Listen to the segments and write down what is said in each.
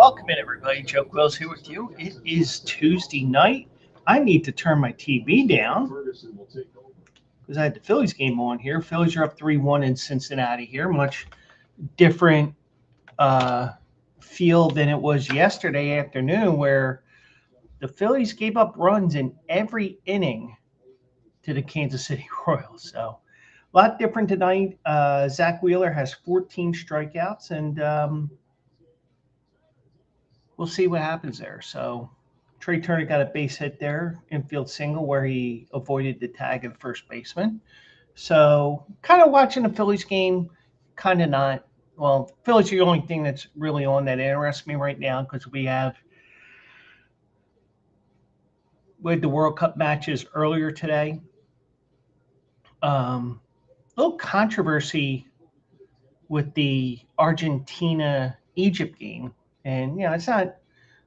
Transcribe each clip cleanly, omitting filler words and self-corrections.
Welcome in, everybody. Joe Quills here with you. It is Tuesday night. I need to turn my TV down because I had the Phillies game on here. Phillies are up 3-1 in Cincinnati here. Much different feel than it was yesterday afternoon, where the Phillies gave up runs in every inning to the Kansas City Royals. So a lot different tonight. Zach Wheeler has 14 strikeouts, and we'll see what happens there. So Trey Turner got a base hit there, infield single, where he avoided the tag of the first baseman. So kind of watching the Phillies game, kind of not. Well, Phillies are the only thing that's really on that interests me right now, because we had the World Cup matches earlier today. Little controversy with the Argentina-Egypt game. And, it's not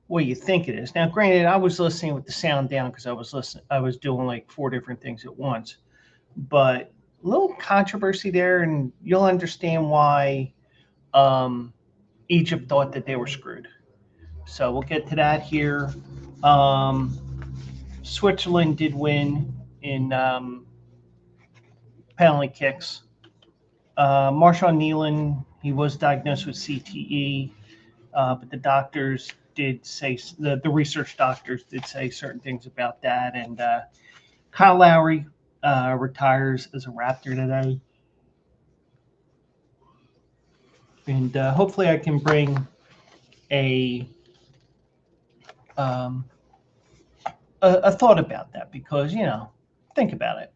what you think it is. Now, granted, I was listening with the sound down because I was doing like 4 different things at once. But a little controversy there, and you'll understand why Egypt thought that they were screwed. So we'll get to that here. Switzerland did win in penalty kicks. Marshawn Kneeland, he was diagnosed with CTE, but the doctors did say, the research doctors did say certain things about that. And Kyle Lowry retires as a Raptor today. And hopefully I can bring a thought about that, because, think about it.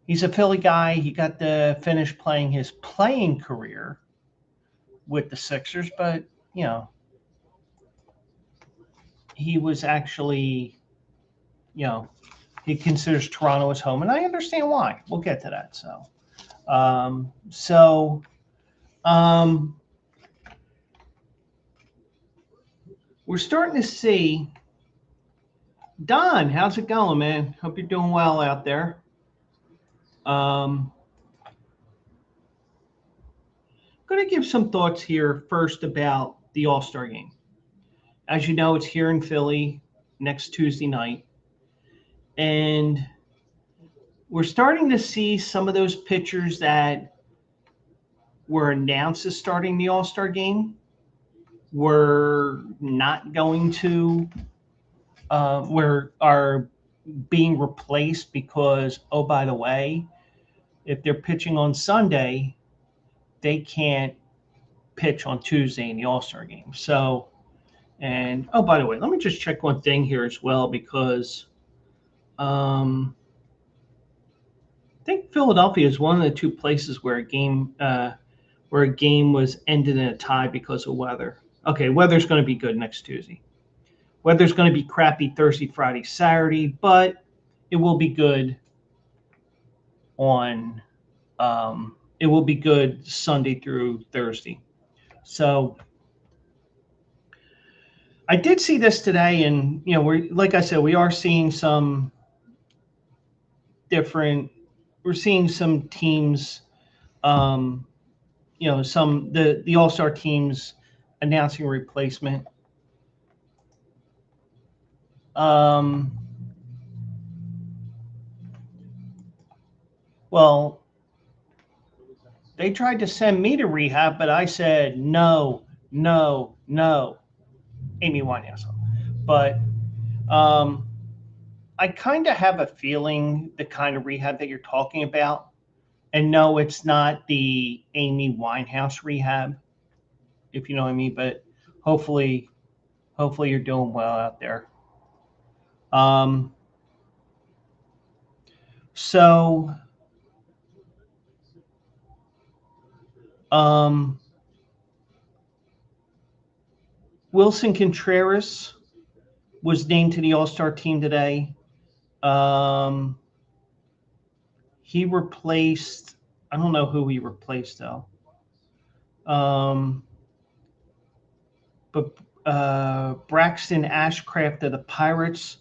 He's a Philly guy. He got to finish playing his playing career with the Sixers, but, he was actually, he considers Toronto his home, and I understand why. We'll get to that. We're starting to see. Don, how's it going, man? Hope you're doing well out there. I'm going to give some thoughts here first about the All-Star game. As you know, it's here in Philly next Tuesday night. And we're starting to see some of those pitchers that were announced as starting the All-Star game were not going to, are being replaced because, oh, by the way, if they're pitching on Sunday, they can't pitch on Tuesday in the All-Star game. So, and, oh, by the way, let me just check one thing here as well, because I think Philadelphia is one of the 2 places where a game was ended in a tie because of weather. Okay, weather's going to be good next Tuesday. Weather's going to be crappy Thursday, Friday, Saturday, but it will be good on it will be good Sunday through Thursday. So I did see this today, and we're, like I said, we are seeing some different. We're seeing some teams, some the All-Star teams announcing a replacement. Well, they tried to send me to rehab, but I said no, Amy Winehouse. But I kind of have a feeling the kind of rehab that you're talking about, and no, it's not the Amy Winehouse rehab, if you know what I mean. But hopefully you're doing well out there. Wilson Contreras was named to the All-Star team today. He replaced, I don't know who he replaced though. But Braxton Ashcraft of the Pirates,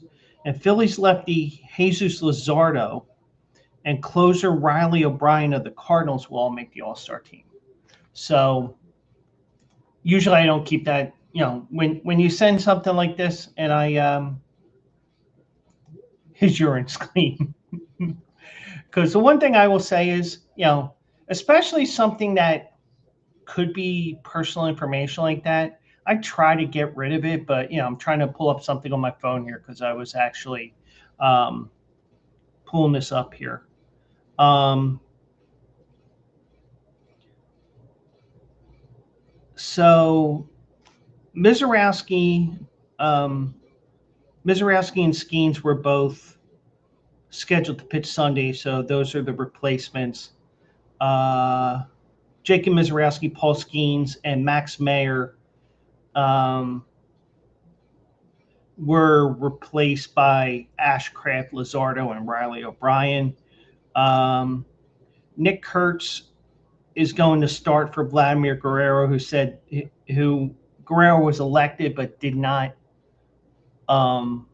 and Phillies lefty Jesus Luzardo, and closer Riley O'Brien of the Cardinals will all make the All-Star team. So usually I don't keep that. When you send something like this, and his urine's clean. Because the one thing I will say is, especially something that could be personal information like that, I try to get rid of it. But I'm trying to pull up something on my phone here because I was actually um, pulling this up here. Um, so Mizorowski, um, Mizorowski and Skeens were both scheduled to pitch Sunday, so those are the replacements. Uh, Jacob Mizorowski, Paul Skeens, and Max Mayer um, were replaced by Ashcraft, Luzardo, and Riley O'Brien. Um, Nick Kurtz is going to start for Vladimir Guerrero, who Guerrero was elected but did not um,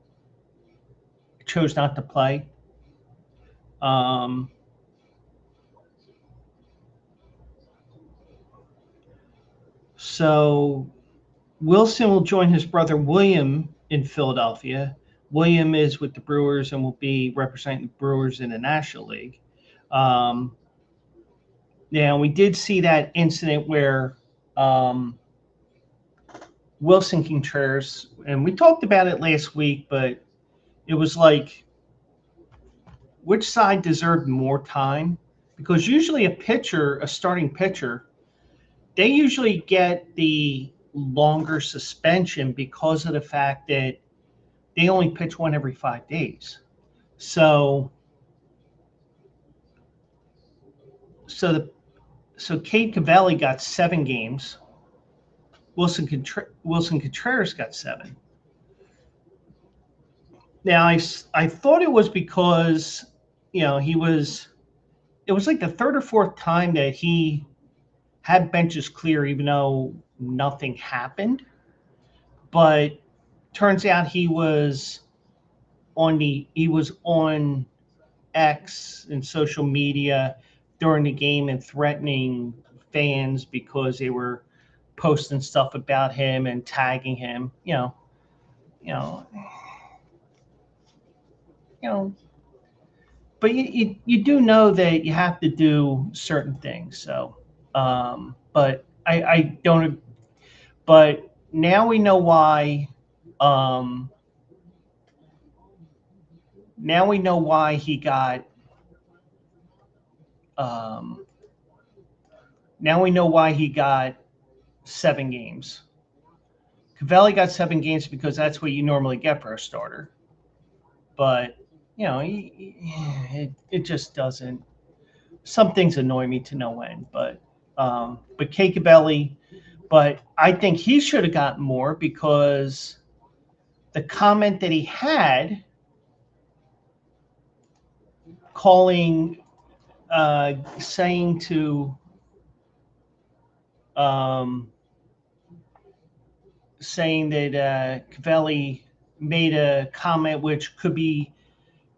chose not to play. Um, so Wilson will join his brother William in Philadelphia. William is with the Brewers and will be representing the Brewers in the National League. Um, Now, we did see that incident where um, Wilson Contreras, and we talked about it last week, but it was like, which side deserved more time? Because usually a starting pitcher, they usually get the longer suspension because of the fact that they only pitch one every 5 days. So, so the so Cade Cavalli got 7 games. Wilson Contreras got 7. Now I thought it was because he was it was like the third or fourth time that he had benches clear even though nothing happened. But turns out he was on X and social media during the game and threatening fans because they were posting stuff about him and tagging him. You know, you know. But you do know that you have to do certain things. So, but I don't. But now we know why. Um, Now we know why he got. Um, Now we know why he got 7 games. Cavalli got 7 games because that's what you normally get for a starter. But it just doesn't. Some things annoy me to no end. But Cavalli, but I think he should have gotten more because the comment that he had calling, saying to um, saying that Cavalli made a comment which could be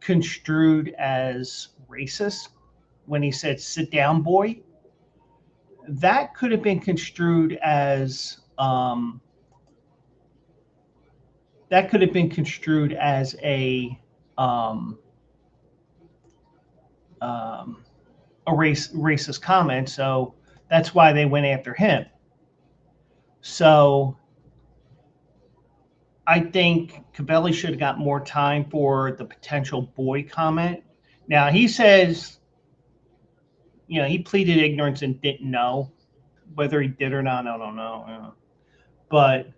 construed as racist when he said "sit down, boy." That could have been construed as um, um, a racist comment. So that's why they went after him. So I think Cavalli should have got more time for the potential boy comment. Now he says, he pleaded ignorance and didn't know. Whether he did or not, I don't know. But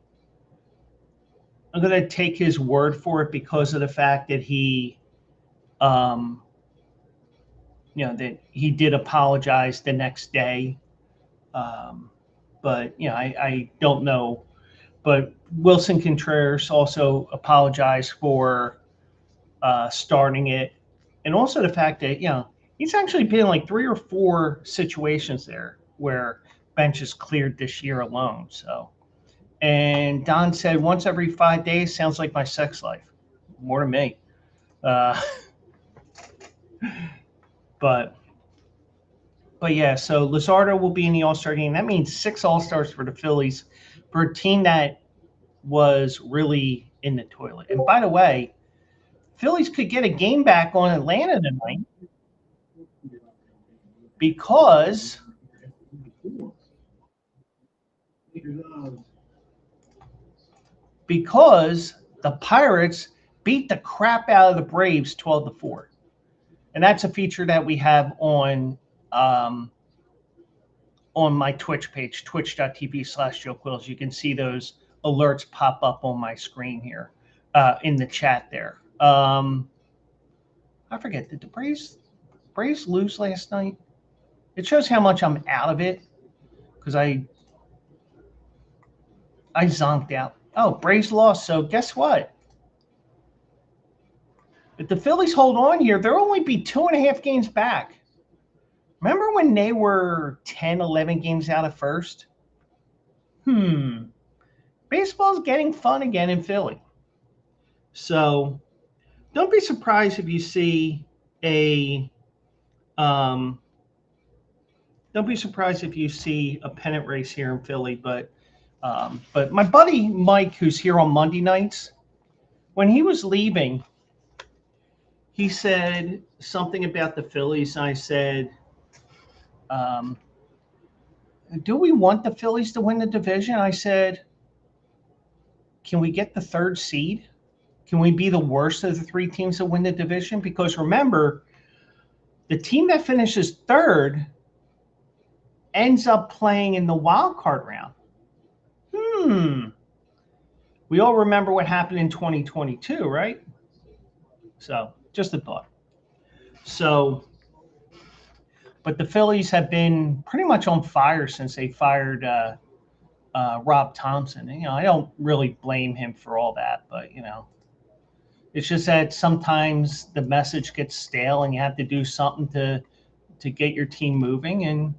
I'm going to take his word for it because of the fact that um, that he did apologize the next day. Um, but I don't know. But Wilson Contreras also apologized for starting it, and also the fact that he's actually been in like 3 or 4 situations there where benches cleared this year alone. So, and Don said once every 5 days sounds like my sex life, more to me. Uh, but yeah, so Luzardo will be in the All-Star game. That means 6 All-Stars for the Phillies. for a team that was really in the toilet. And by the way, Phillies could get a game back on Atlanta tonight because the Pirates beat the crap out of the Braves 12-4. And that's a feature that we have on my Twitch page, twitch.tv/Joe Quills. You can see those alerts pop up on my screen here in the chat there. I forget, did the Braves lose last night? It shows how much I'm out of it because I zonked out. Oh, Braves lost. So guess what? If the Phillies hold on here, they'll only be 2.5 games back. Remember when they were 10, 11 games out of first? Baseball's getting fun again in Philly. So don't be surprised if you see a pennant race here in Philly. But my buddy Mike, who's here on Monday nights, when he was leaving, he said something about the Phillies. And I said, do we want the Phillies to win the division? I said, can we get the 3rd seed? Can we be the worst of the 3 teams that win the division? Because remember, the team that finishes 3rd ends up playing in the wild card round. We all remember what happened in 2022, right? So just a thought. So, but the Phillies have been pretty much on fire since they fired Rob Thompson. And, I don't really blame him for all that, but, it's just that sometimes the message gets stale and you have to do something to get your team moving. And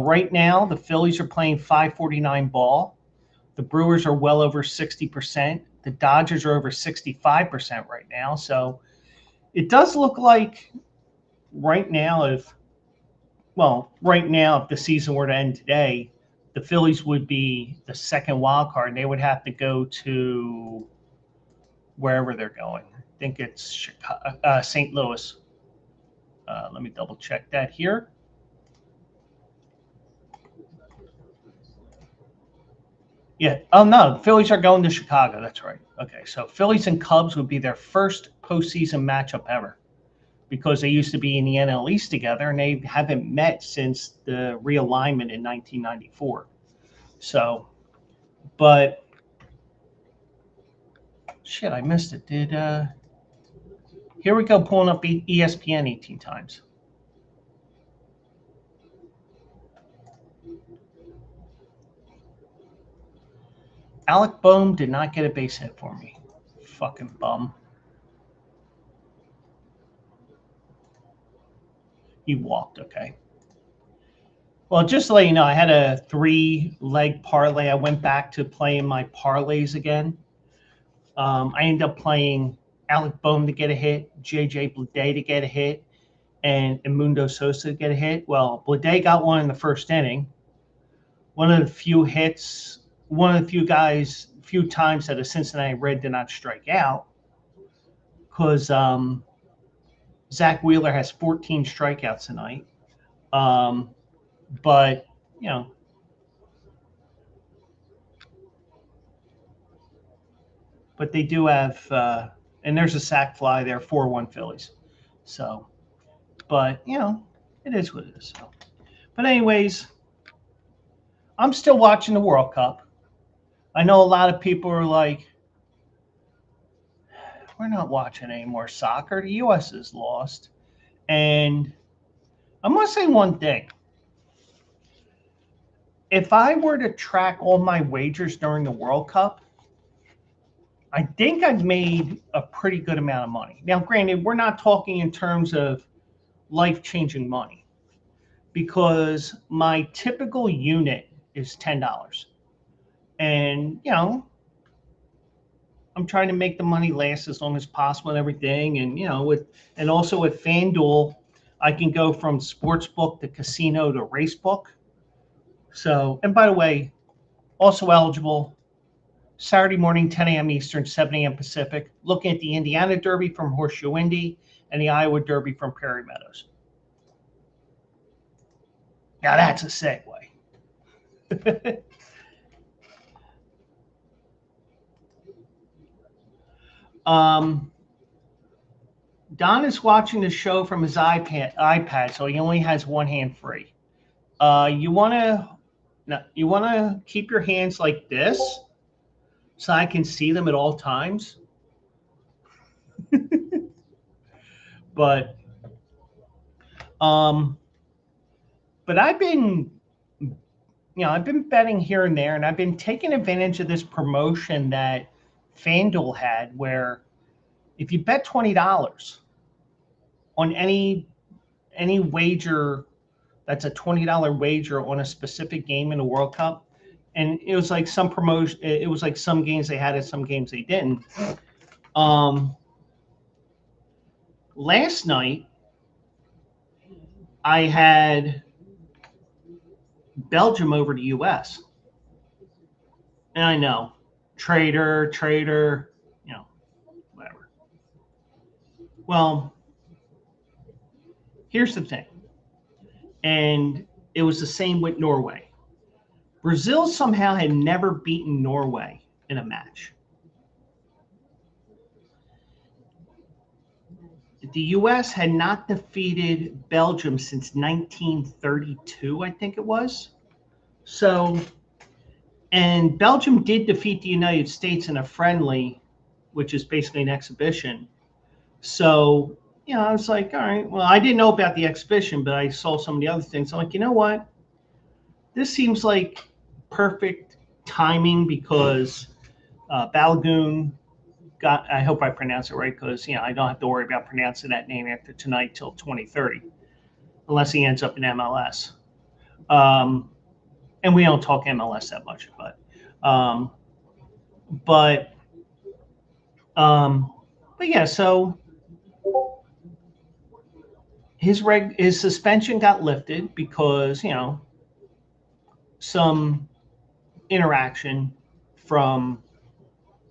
right now, the Phillies are playing .549 ball. The Brewers are well over 60%. The Dodgers are over 65% right now. So it does look like right now, if the season were to end today, the Phillies would be the 2nd wild card. They would have to go to wherever they're going. I think it's Chicago, St. Louis. Let me double check that here. Yeah. Oh, no. The Phillies are going to Chicago. That's right. Okay. So Phillies and Cubs would be their first postseason matchup ever because they used to be in the NL East together and they haven't met since the realignment in 1994. So, but shit, I missed it. Here we go, pulling up ESPN 18 times. Alec Boehm did not get a base hit for me. Fucking bum. He walked, okay. Well, just to let you know, I had a 3-leg parlay. I went back to playing my parlays again. I ended up playing Alec Boehm to get a hit, JJ Bleday to get a hit, and Edmundo Sosa to get a hit. Well, Bleday got one in the first inning. One of the few times that a Cincinnati Red did not strike out, because Zach Wheeler has 14 strikeouts tonight. But, but they do have, and there's a sac fly there, 4-1 Phillies. So, but, it is what it is. So, but anyways, I'm still watching the World Cup. I know a lot of people are like, we're not watching any more soccer. The U.S. is lost. And I'm going to say one thing. If I were to track all my wagers during the World Cup, I think I've made a pretty good amount of money. Now, granted, we're not talking in terms of life-changing money because my typical unit is $10. And, I'm trying to make the money last as long as possible and everything. And, and also with FanDuel, I can go from sportsbook to casino to racebook. So, and by the way, Also eligible Saturday morning, 10 a.m. Eastern, 7 a.m. Pacific. Looking at the Indiana Derby from Horseshoe Indy and the Iowa Derby from Prairie Meadows. Now that's a segue. Don is watching the show from his iPad, so he only has one hand free. You want to keep your hands like this so I can see them at all times. but but I've been betting here and there, and I've been taking advantage of this promotion that FanDuel had, where if you bet $20 on any wager, that's a $20 wager on a specific game in the World Cup, and it was like some promotion. It was like some games they had it, some games they didn't. Last night I had Belgium over the U.S. And I know, traitor, whatever. Well, here's the thing. And it was the same with Norway. Brazil somehow had never beaten Norway in a match. The U.S. had not defeated Belgium since 1932, I think it was. So, and Belgium did defeat the United States in a friendly, which is basically an exhibition. So, I was like, all right, well, I didn't know about the exhibition, but I saw some of the other things. I'm like, you know what? This seems like perfect timing because Balogun got, I hope I pronounce it right, because, I don't have to worry about pronouncing that name after tonight till 2030, unless he ends up in MLS. And we don't talk MLS that much, but yeah, so his suspension got lifted because, some interaction from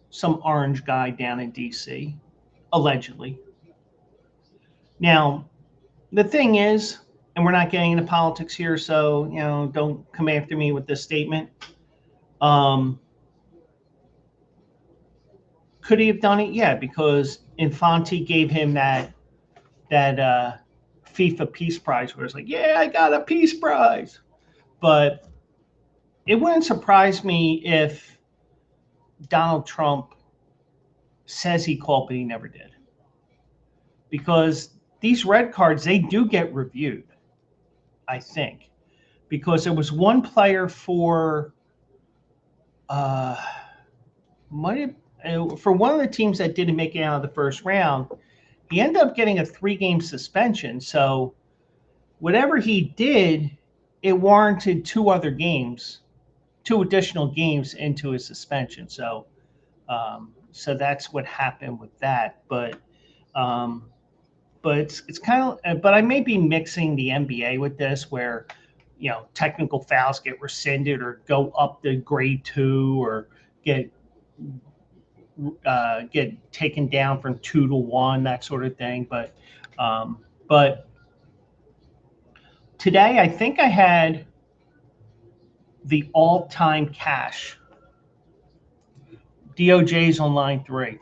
some orange guy down in DC, allegedly. Now, the thing is, and we're not getting into politics here, so, don't come after me with this statement. Could he have done it? Yeah, because Infante gave him that FIFA Peace Prize where it's like, yeah, I got a Peace Prize. But it wouldn't surprise me if Donald Trump says he called, but he never did. Because these red cards, they do get reviewed, I think. Because there was one player for for one of the teams that didn't make it out of the first round, he ended up getting a 3-game suspension. So whatever he did, it warranted 2 additional games into his suspension. So so that's what happened with that. But it's kind of, but I may be mixing the NBA with this, where technical fouls get rescinded or go up to grade 2 or get taken down from 2 to 1, that sort of thing. But today I think I had the all-time cash. DOJ's on line 3.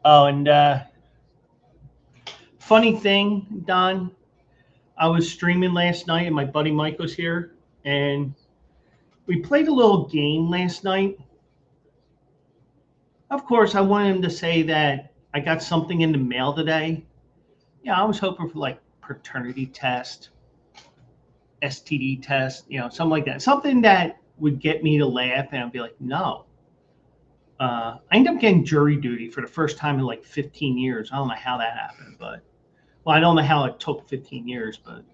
Oh, and funny thing, Don, I was streaming last night and my buddy Mike was here, and we played a little game last night. Of course, I wanted him to say that I got something in the mail today. Yeah, I was hoping for like paternity test, STD test, something like that. Something that would get me to laugh, and I'd be like, no. I ended up getting jury duty for the first time in like 15 years. I don't know how that happened, but I don't know how it took 15 years, but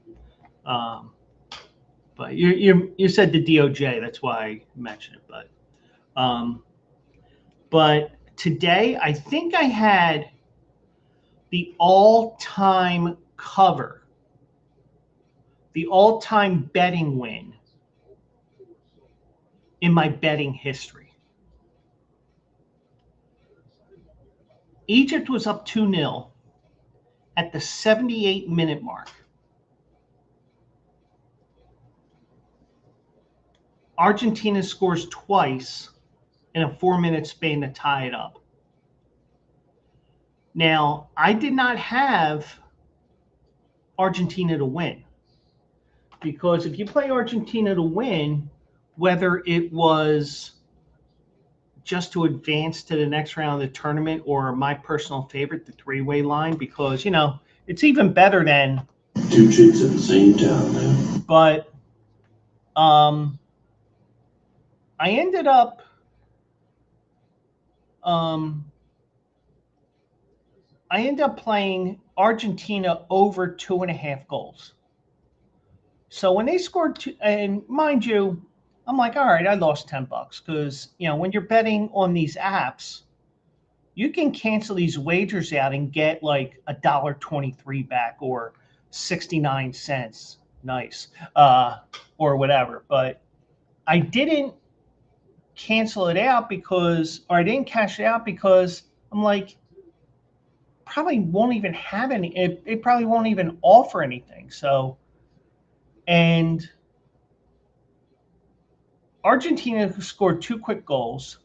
you said the DOJ, that's why I mentioned it. But today I think I had the all-time cover, the all-time betting win in my betting history. Egypt was up 2-0 at the 78-minute mark. Argentina scores twice in a 4-minute span to tie it up. Now, I did not have Argentina to win, because if you play Argentina to win, whether it was just to advance to the next round of the tournament or my personal favorite, the three-way line, because, it's even better than two chicks at the same time, man. But I ended up playing Argentina over 2.5 goals. So when they scored two, and mind you, I'm like, all right, I lost $10 because when you're betting on these apps, you can cancel these wagers out and get like $1.23 back or 69 cents. Nice, or whatever. But I didn't cancel it out or I didn't cash it out because I'm like, probably won't even have any. It probably won't even offer anything. So, and Argentina scored 2 quick goals,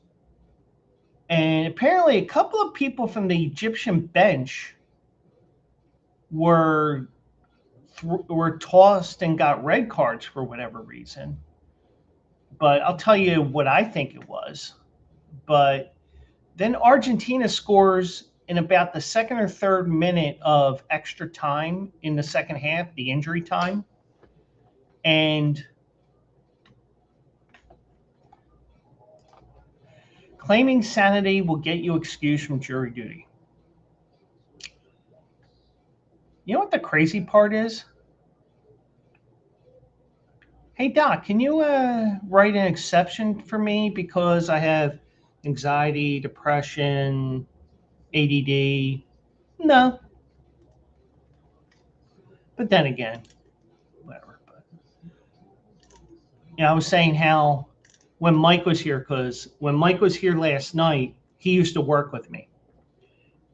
and apparently a couple of people from the Egyptian bench were tossed and got red cards for whatever reason. But I'll tell you what I think it was. But then Argentina scores in about the second or third minute of extra time in the second half, the injury time. And claiming sanity will get you excused from jury duty. You know what the crazy part is? Hey, Doc, can you write an exception for me because I have anxiety, depression, ADD? No. But then again, whatever. But I was saying how when Mike was here, because when Mike was here last night, he used to work with me.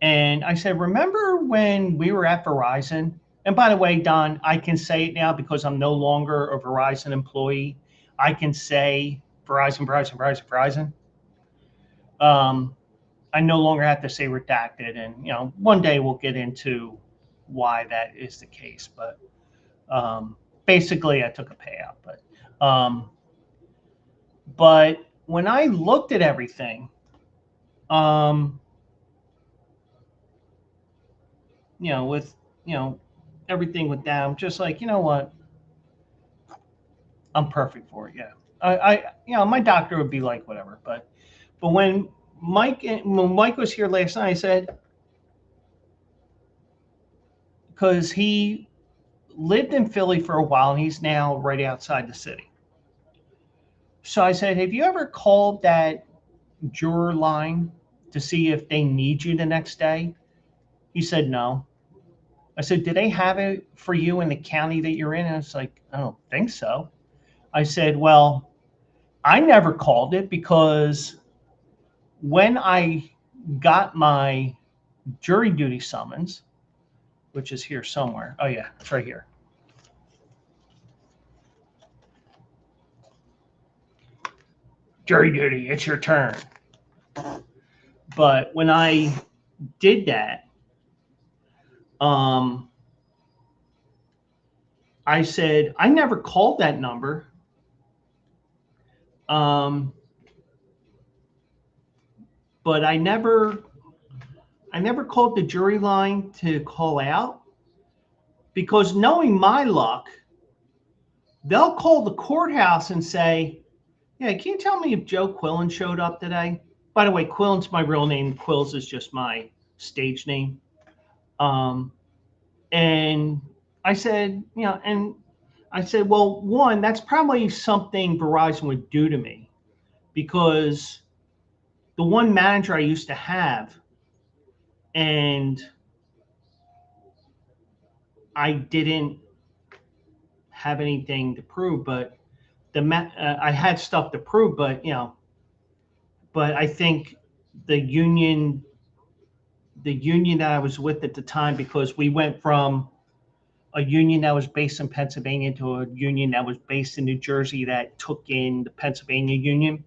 And I said, remember when we were at Verizon? And by the way, Don, I can say it now because I'm no longer a Verizon employee. I can say Verizon, Verizon, Verizon, Verizon. I no longer have to say redacted. And, one day we'll get into why that is the case. But basically, I took a payout. But when I looked at everything, with, everything with that, I'm just like, you know what? I'm perfect for it. Yeah. My doctor would be like, whatever. But when Mike was here last night, I said, because he lived in Philly for a while and he's now right outside the city. So I said, have you ever called that juror line to see if they need you the next day? He said, no. I said, do they have it for you in the county that you're in? And it's like, I don't think so. I said, well, I never called it because when I got my jury duty summons, which is here somewhere. Oh, yeah, it's right here. Jury duty, it's your turn. But when I did that, I said, I never called that number. But I never called the jury line to call out because knowing my luck, they'll call the courthouse and say, yeah, can you tell me if Joe Quillen showed up today? By the way, Quillen's my real name. Quills is just my stage name. And I said, well, one, that's probably something Verizon would do to me because the one manager I used to have, and I didn't have anything to prove, but I had stuff to prove, but but I think the union that I was with at the time, because we went from a union that was based in Pennsylvania to a union that was based in New Jersey that took in the Pennsylvania union.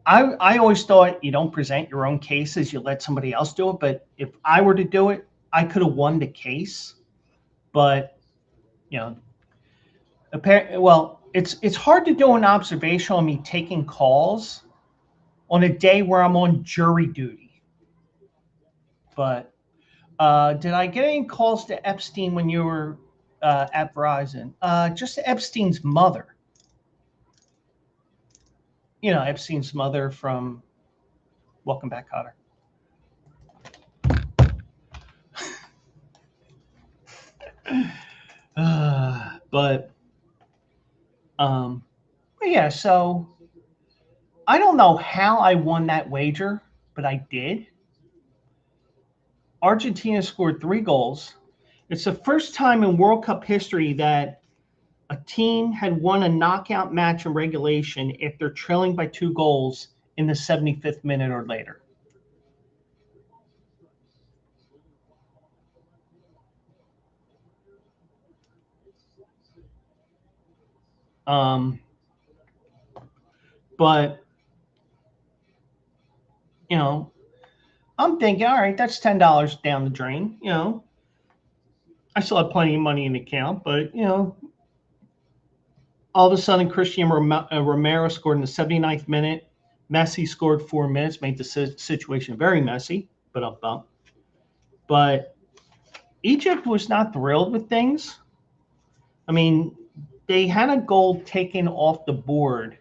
I always thought you don't present your own cases, you let somebody else do it. But if I were to do it, I could have won the case. But it's hard to do an observation on me taking calls on a day where I'm on jury duty. But did I get any calls to Epstein when you were at Verizon? Just Epstein's mother. Epstein's mother from Welcome Back, Cotter. But yeah, so I don't know how I won that wager, but I did. Argentina scored 3 goals. It's the first time in World Cup history that a team had won a knockout match in regulation if they're trailing by 2 goals in the 75th minute or later. But I'm thinking, all right, that's $10 down the drain. I still have plenty of money in the account, but all of a sudden, Christian Romero scored in the 79th minute. Messi scored 4 minutes, made the situation very messy, but up. But Egypt was not thrilled with things. I mean, they had a goal taken off the board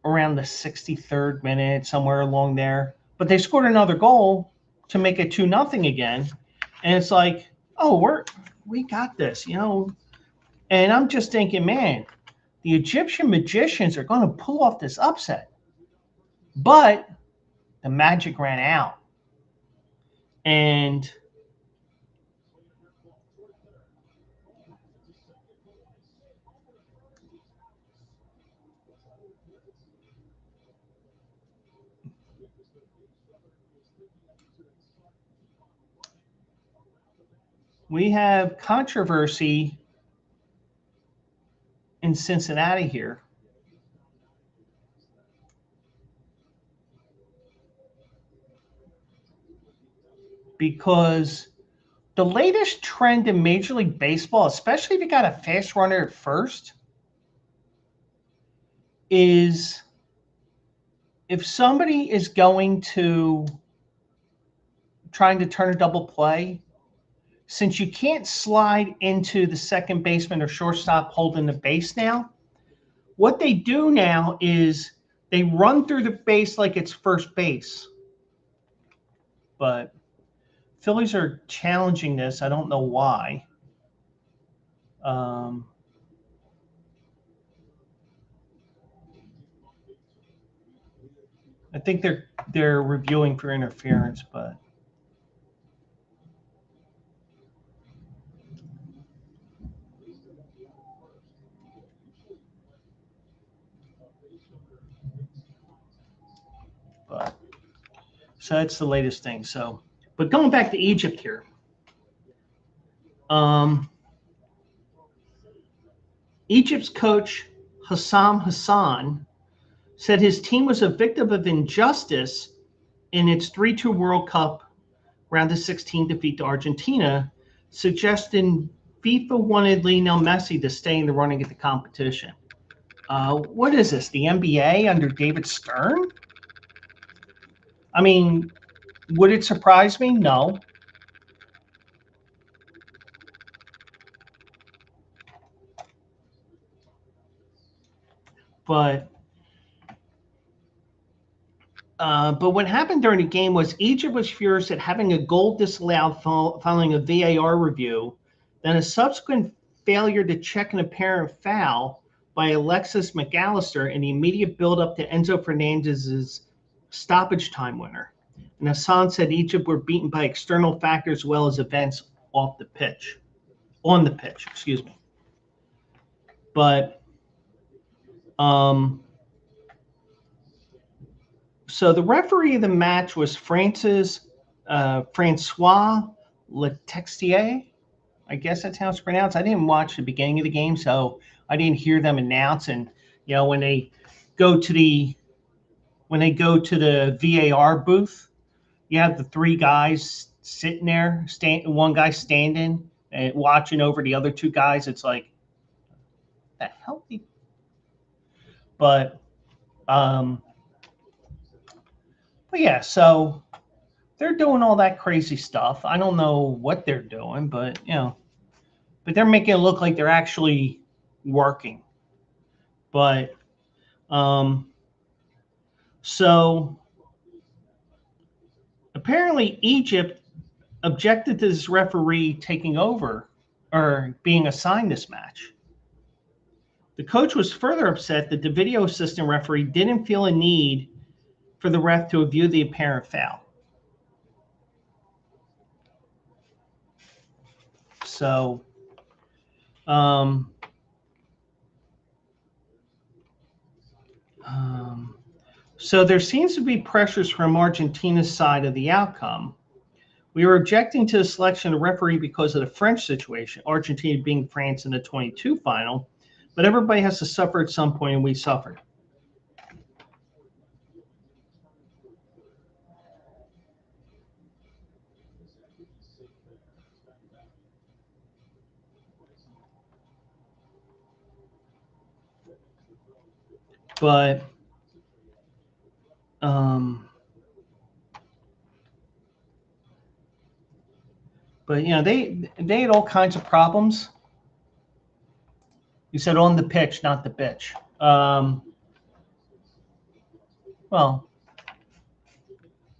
around the 63rd minute, somewhere along there. But they scored another goal to make it 2-0 again. And it's like, oh, we got this, And I'm just thinking, man, the Egyptian magicians are going to pull off this upset. But the magic ran out. And we have controversy in Cincinnati here. Because the latest trend in Major League Baseball, especially if you got a fast runner at first, is if somebody is going to trying to turn a double play, since you can't slide into the second baseman or shortstop holding the base now, what they do now is they run through the base like it's first base. But Phillies are challenging this. I don't know why. I think they're reviewing for interference, but so that's the latest thing. So, but going back to Egypt here, Egypt's coach Hassam Hassan said his team was a victim of injustice in its 3-2 World Cup round of 16 defeat to Argentina, suggesting FIFA wanted Lionel Messi to stay in the running of the competition. What is this, the NBA under David Stern? I mean, would it surprise me? No. But what happened during the game was Egypt was furious at having a goal disallowed following a VAR review, then a subsequent failure to check an apparent foul by Alexis McAllister and the immediate build-up to Enzo Fernandez's stoppage time winner. And Hassan said Egypt were beaten by external factors as well as events on the pitch. Excuse me. But so the referee of the match was Francois Letexier. I guess that's how it's pronounced. I didn't watch the beginning of the game, so I didn't hear them announce. And when they go to the VAR booth, you have the three guys sitting there, one guy standing and watching over the other two guys. It's like, that healthy. But yeah, so they're doing all that crazy stuff. I don't know what they're doing, but but they're making it look like they're actually working. But so apparently Egypt objected to this referee taking over or being assigned this match. The coach was further upset that the video assistant referee didn't feel a need for the ref to review the apparent foul. So, so there seems to be pressures from Argentina's side of the outcome. We were objecting to the selection of referee because of the French situation, Argentina being France in the 22 final, but everybody has to suffer at some point, and we suffered. But they had all kinds of problems. You said on the pitch, not the bitch. Well,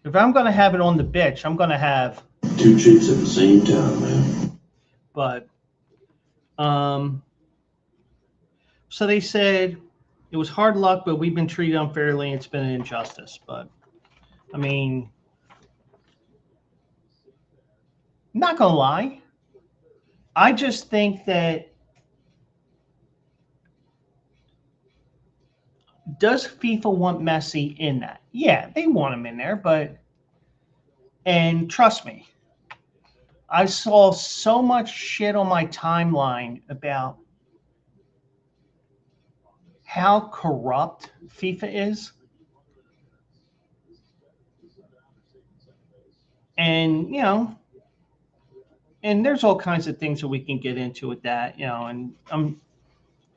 if I'm going to have it on the bitch, I'm going to have two chicks at the same time, man. But so they said it was hard luck, but we've been treated unfairly. It's been an injustice. But I mean, not gonna lie, I just think that does FIFA want Messi in that? Yeah, they want him in there, and trust me, I saw so much shit on my timeline about how corrupt FIFA is. And and there's all kinds of things that we can get into with that, and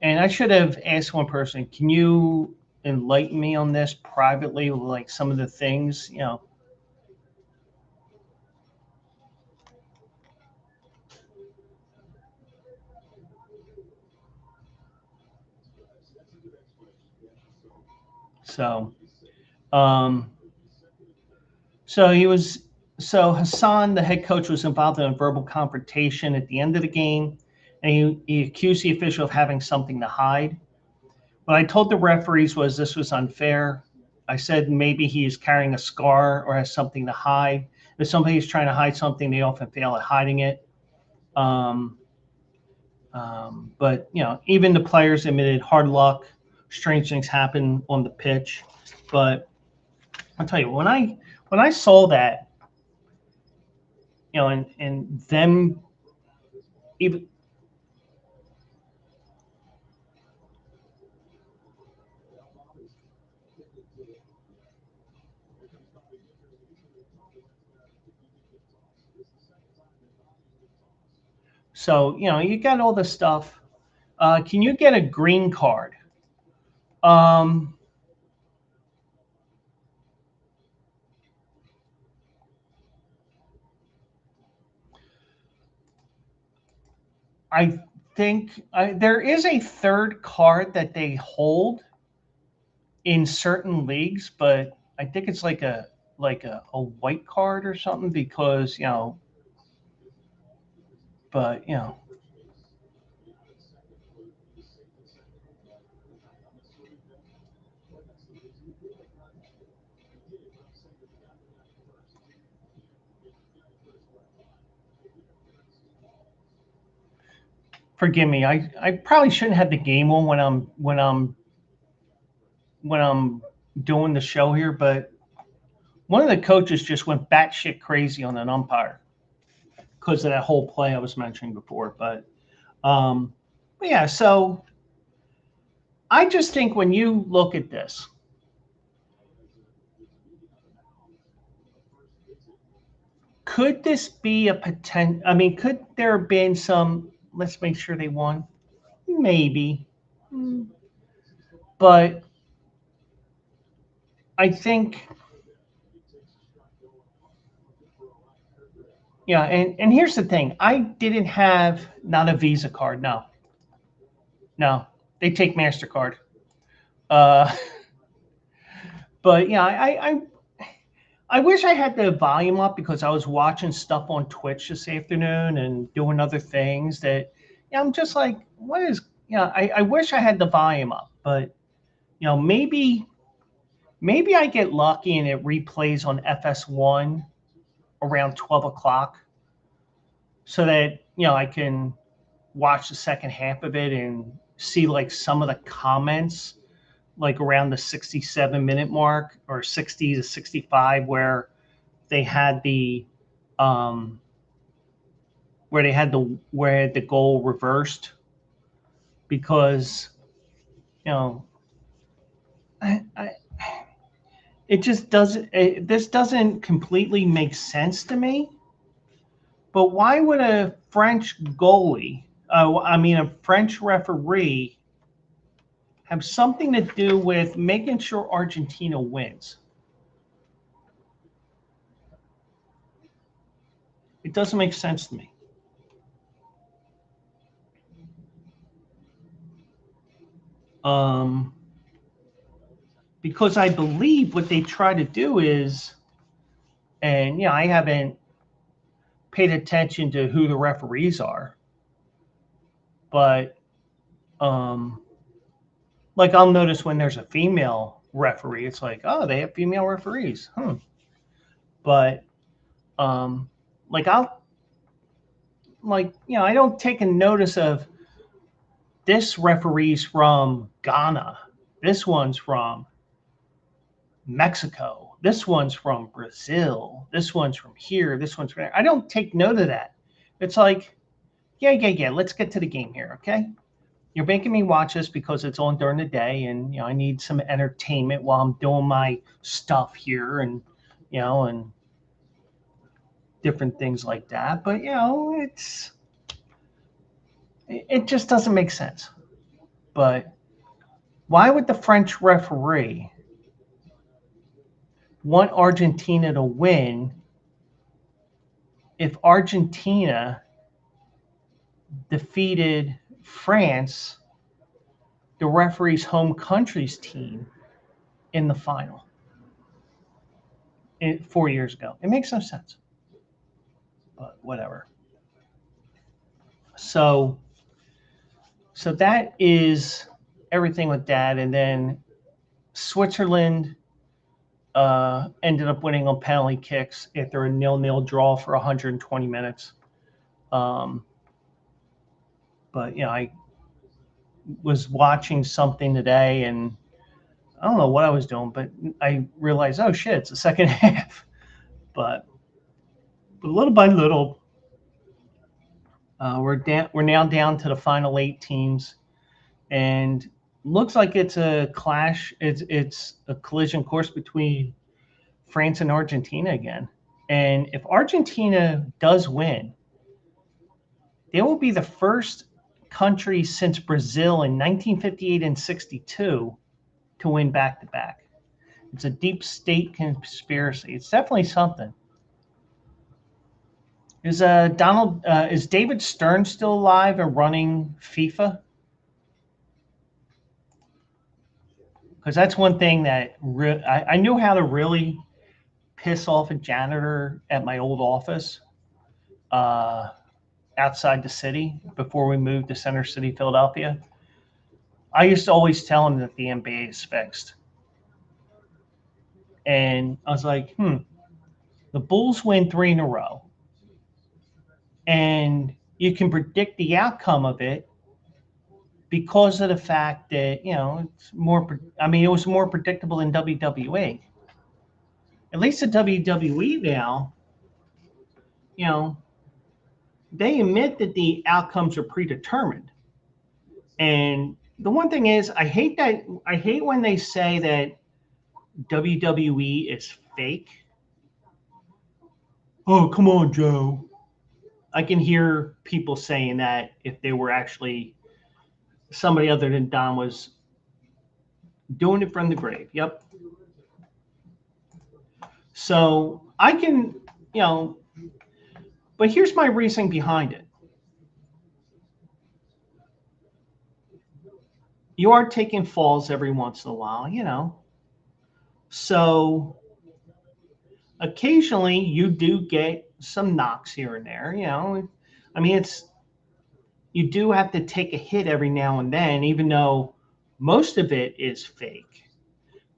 I should have asked one person, can you enlighten me on this privately, like some of the things, So, so Hassan, the head coach, was involved in a verbal confrontation at the end of the game, and he accused the official of having something to hide. What I told the referees was this was unfair. I said maybe he is carrying a scar or has something to hide. If somebody is trying to hide something, they often fail at hiding it. But even the players admitted hard luck, strange things happen on the pitch. But I'll tell you, when I saw that, and them even. So, you got all this stuff. Can you get a green card? I think there is a third card that they hold in certain leagues, but I think it's like a white card or something because, but forgive me. I probably shouldn't have the game on when I'm doing the show here, but one of the coaches just went batshit crazy on an umpire because of that whole play I was mentioning before. But yeah, so I just think when you look at this, could this be a potential? I mean, could there have been some? Let's make sure they won. Maybe, but I think, yeah. And here's the thing: I didn't have not a Visa card. No, no, they take Mastercard. Uh, but yeah, I wish I had the volume up because I was watching stuff on Twitch this afternoon and doing other things that, yeah, I'm just like, what is, I wish I had the volume up, but, maybe I get lucky and it replays on FS1 around 12 o'clock so that, I can watch the second half of it and see like some of the comments like around the 67-minute mark or 60 to 65 where they had the where the goal reversed because I it just doesn't this doesn't completely make sense to me. But why would a French goalie, a French referee, have something to do with making sure Argentina wins? It doesn't make sense to me. Because I believe what they try to do is, and I haven't paid attention to who the referees are, but like I'll notice when there's a female referee, it's like, oh, they have female referees. But like I don't take a notice of this referee's from Ghana. This one's from Mexico. This one's from Brazil. This one's from here. This one's from there. I don't take note of that. It's like, yeah. Let's get to the game here, okay? You're making me watch this because it's on during the day, and I need some entertainment while I'm doing my stuff here, and and different things like that. But it just doesn't make sense. But why would the French referee want Argentina to win if Argentina defeated France, the referee's home country's team, in the final 4 years ago? It makes no sense. But whatever. So that is everything with that. And then Switzerland ended up winning on penalty kicks after a 0-0 draw for 120 minutes. But I was watching something today, and I don't know what I was doing, but I realized, oh shit, it's the second half. But little by little, we're now down to the final 8 teams, and looks like it's a clash. It's a collision course between France and Argentina again. And if Argentina does win, they will be the first country since Brazil in 1958 and 62 to win back-to-back. It's a deep state conspiracy. It's definitely something. Is David Stern still alive and running FIFA? Because that's one thing that I knew how to really piss off a janitor at my old office outside the city before we moved to Center City, Philadelphia. I used to always tell him that the NBA is fixed. And I was like, the Bulls win 3 in a row. And you can predict the outcome of it because of the fact that, it's more, it was more predictable in WWE. At least the WWE now, you know, they admit that the outcomes are predetermined. And the one thing is, I hate when they say that WWE is fake. Oh, come on, Joe. I can hear people saying that if they were actually somebody other than Don was doing it from the grave. Yep. So I can, but here's my reasoning behind it. You are taking falls every once in a while. So occasionally you do get some knocks here and there. You do have to take a hit every now and then, even though most of it is fake.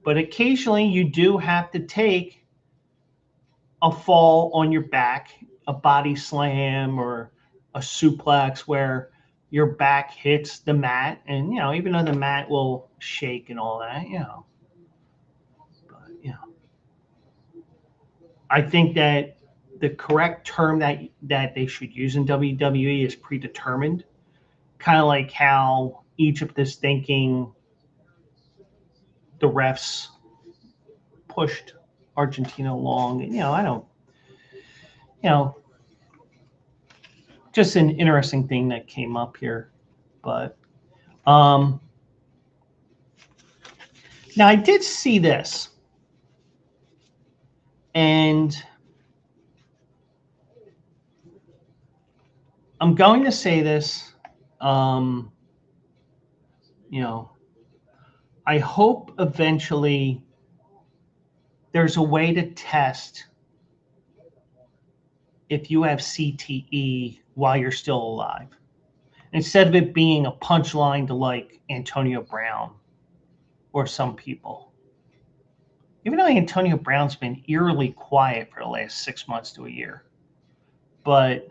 But occasionally you do have to take a fall on your back, a body slam or a suplex where your back hits the mat, and even though the mat will shake and all that, but I think that the correct term that they should use in WWE is predetermined, kind of like how Egypt is thinking the refs pushed Argentina along. And I don't, just an interesting thing that came up here. But now I did see this, and I'm going to say this. I hope eventually there's a way to test if you have CTE while you're still alive, instead of it being a punchline to like Antonio Brown or some people. Even though Antonio Brown's been eerily quiet for the last 6 months to a year. But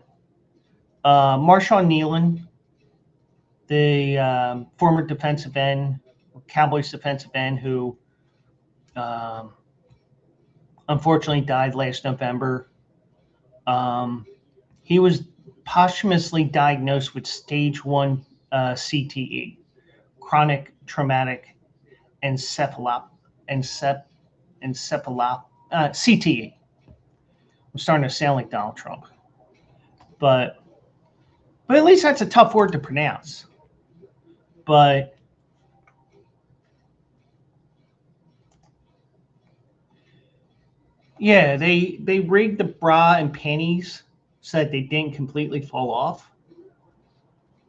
Marshawn Kneeland, the former defensive end, Cowboys defensive end, who unfortunately died last November, he was posthumously diagnosed with stage 1 CTE, chronic traumatic CTE. I'm starting to sound like Donald Trump, but at least that's a tough word to pronounce. But yeah, they rigged the bra and panties so that they didn't completely fall off,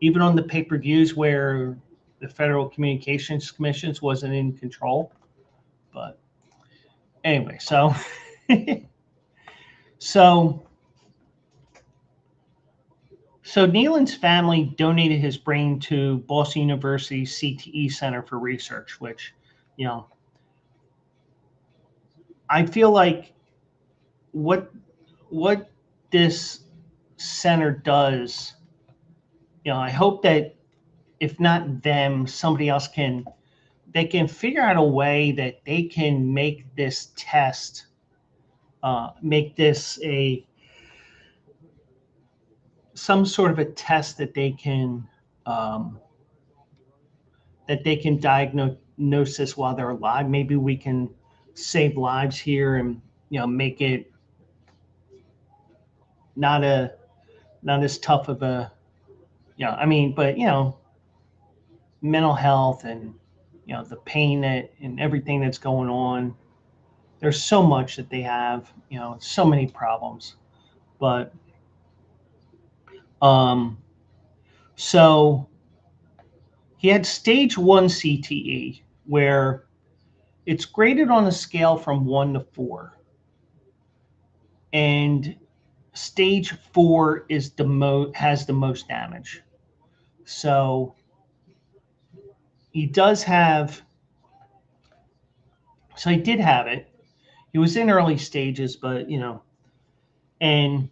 even on the pay-per-views where the Federal Communications Commission wasn't in control. But anyway, so Kneeland's family donated his brain to Boston University's CTE Center for Research, which, I feel like what this center does, I hope that if not them, somebody else can figure out a way that they can make this test, make this some sort of a test that they can diagnose this while they're alive. Maybe we can save lives here and make it not as tough of a but mental health and the pain and everything that's going on. There's so much that they have, so many problems. But so he had stage 1 CTE, where it's graded on a scale from 1 to 4. And stage 4 is has the most damage. So he did have it. He was in early stages, but and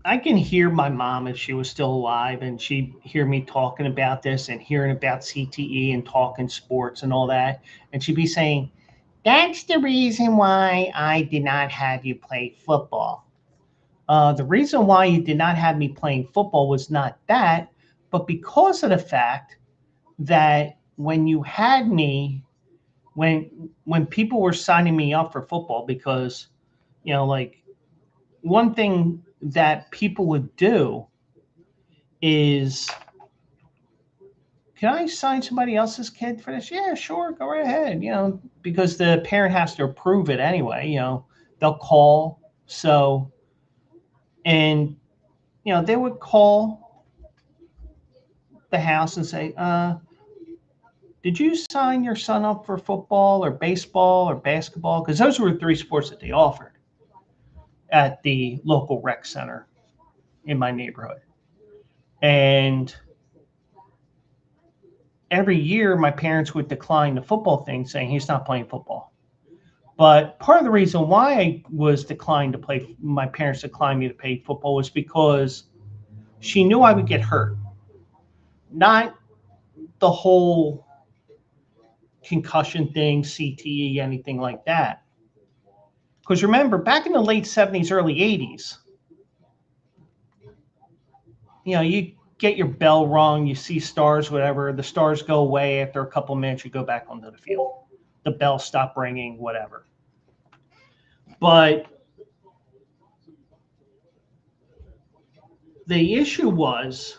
I can hear my mom if she was still alive, and she'd hear me talking about this and hearing about CTE and talking sports and all that, and she'd be saying, "That's the reason why I did not have you play football. The reason why you did not have me playing football was not that, but because of the fact that when you had me, when people were signing me up for football, because like one thing that people would do is, can I sign somebody else's kid for this? Yeah, sure, go right ahead. Because the parent has to approve it anyway. They'll call. So, and they would call the house and say, did you sign your son up for football or baseball or basketball? Because those were the three sports that they offered at the local rec center in my neighborhood. And every year, my parents would decline the football thing, saying he's not playing football. But part of the reason why I was declined to play, my parents declined me to play football, was because she knew I would get hurt. Not the whole concussion thing, CTE, anything like that. Because remember, back in the late 70s, early 80s, you get your bell rung, you see stars, whatever. The stars go away after a couple of minutes, you go back onto the field. The bell stopped ringing, whatever. But the issue was,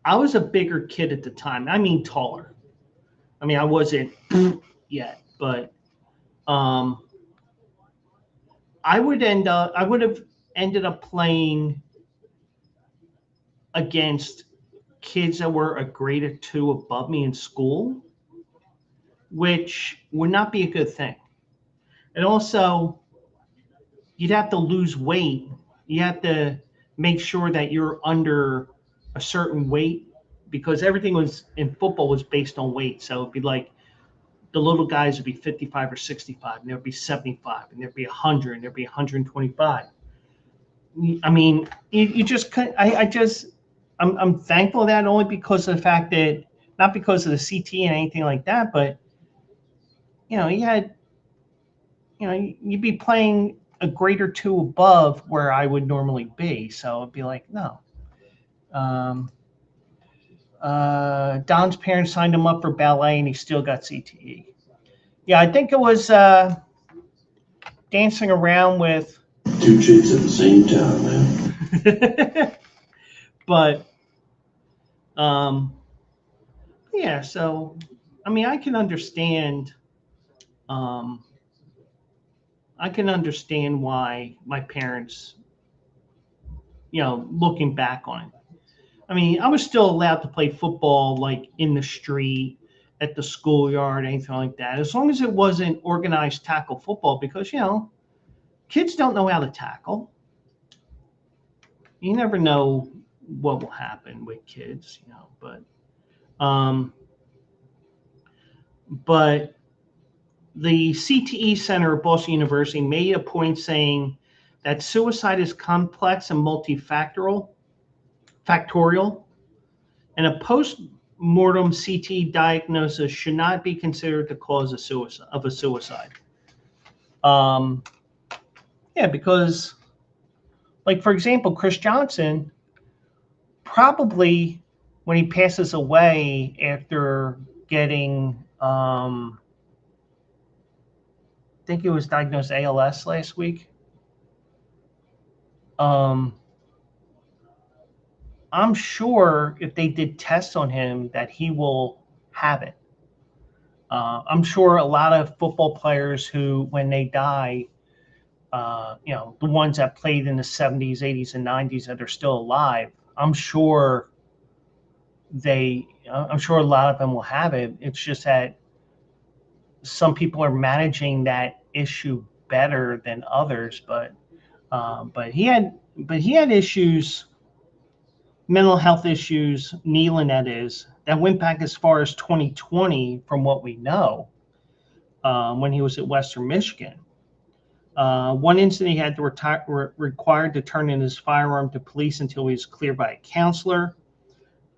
I was a bigger kid at the time. I mean, taller. I mean, I wasn't yet, but I would have ended up playing against kids that were a grade or two above me in school, which would not be a good thing. And also, you'd have to lose weight. You have to make sure that you're under a certain weight, because everything was in football was based on weight. So it'd be like the little guys would be 55 or 65, and there'd be 75, and there'd be 100, and there'd be 125. I mean, you just couldn't. I'm thankful that, only because of the fact that, not because of the CT and anything like that, but you had, you'd be playing a grade or two above where I would normally be. So it'd be like, no. Don's parents signed him up for ballet, and he still got CTE. Yeah, I think it was dancing around with two chicks at the same time, man. But yeah, so I mean, I can understand why my parents, looking back on it. I mean, I was still allowed to play football, like in the street, at the schoolyard, anything like that, as long as it wasn't organized tackle football, because kids don't know how to tackle. You never know what will happen with kids, but the CTE Center at Boston University made a point saying that suicide is complex and multifactorial, and a post-mortem CTE diagnosis should not be considered the cause of a suicide. Yeah, because, like, for example, Chris Johnson, probably when he passes away after getting, I think he was diagnosed ALS last week. I'm sure if they did tests on him that he will have it. I'm sure a lot of football players who, when they die, the ones that played in the 70s, 80s, and 90s that are still alive, I'm sure a lot of them will have it. It's just that some people are managing that issue better than others, but he had issues, mental health issues, Kneeland that is, that went back as far as 2020 from what we know, when he was at Western Michigan. One incident, he had to required to turn in his firearm to police until he was cleared by a counselor.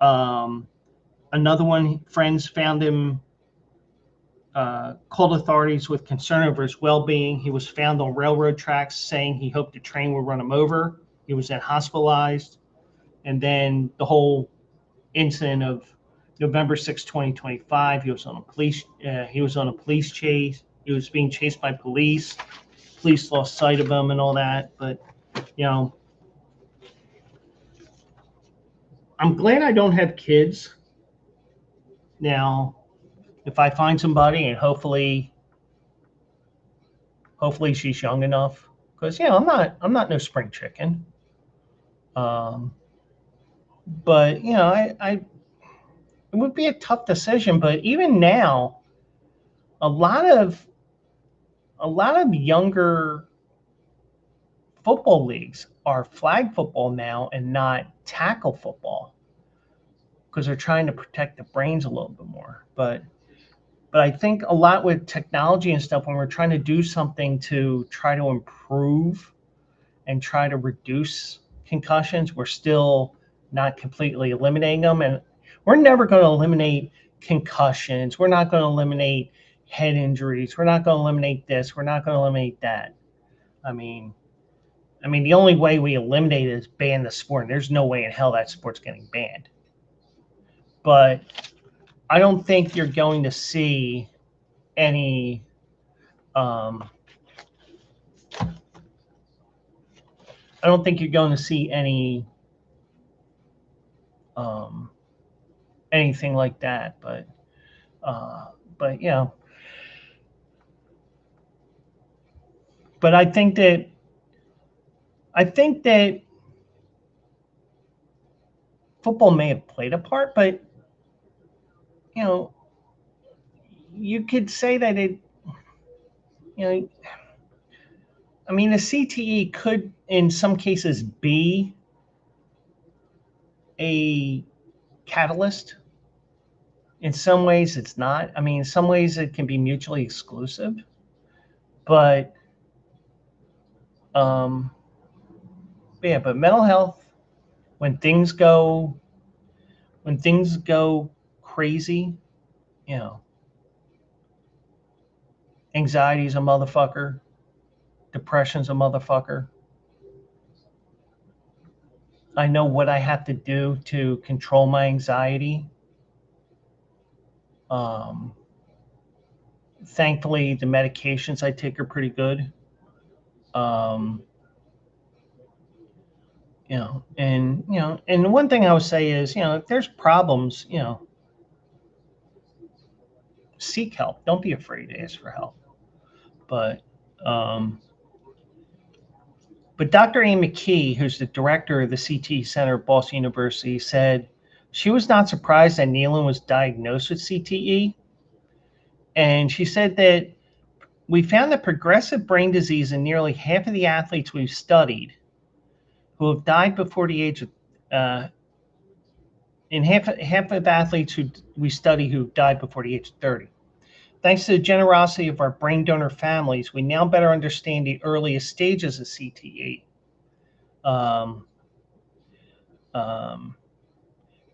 Another one, friends found him, called authorities with concern over his well-being. He was found on railroad tracks saying he hoped the train would run him over. He was then hospitalized. And then the whole incident of November 6, 2025, he was on a police chase. He was being chased by police. Police lost sight of him and all that. But, you know, I'm glad I don't have kids. Now, if I find somebody, and hopefully she's young enough, because I'm not no spring chicken. But it would be a tough decision. But even now, a lot of younger football leagues are flag football now and not tackle football, because they're trying to protect the brains a little bit more. But I think a lot with technology and stuff, when we're trying to do something to try to improve and try to reduce concussions, we're still not completely eliminating them. And we're never going to eliminate concussions. We're not going to eliminate head injuries. We're not going to eliminate this. We're not going to eliminate that. I mean, the only way we eliminate it is ban the sport. And there's no way in hell that sport's getting banned. But I don't think you're going to see any anything like that. But but I think that football may have played a part, but you could say that it, the CTE could, in some cases, be a catalyst. In some ways, it's not. In some ways, it can be mutually exclusive. But, but mental health, when things go crazy, anxiety's a motherfucker. Depression's a motherfucker. I know what I have to do to control my anxiety. Thankfully, the medications I take are pretty good. And one thing I would say is, if there's problems, seek help. Don't be afraid to ask for help. But Dr. Amy McKee, who's the director of the CTE Center at Boston University, said she was not surprised that Kneeland was diagnosed with CTE. And she said that we found that progressive brain disease in nearly half of the athletes we've studied who have died before the age of, in half of athletes who we study who died before the age of 30. Thanks to the generosity of our brain donor families, we now better understand the earliest stages of CTE. And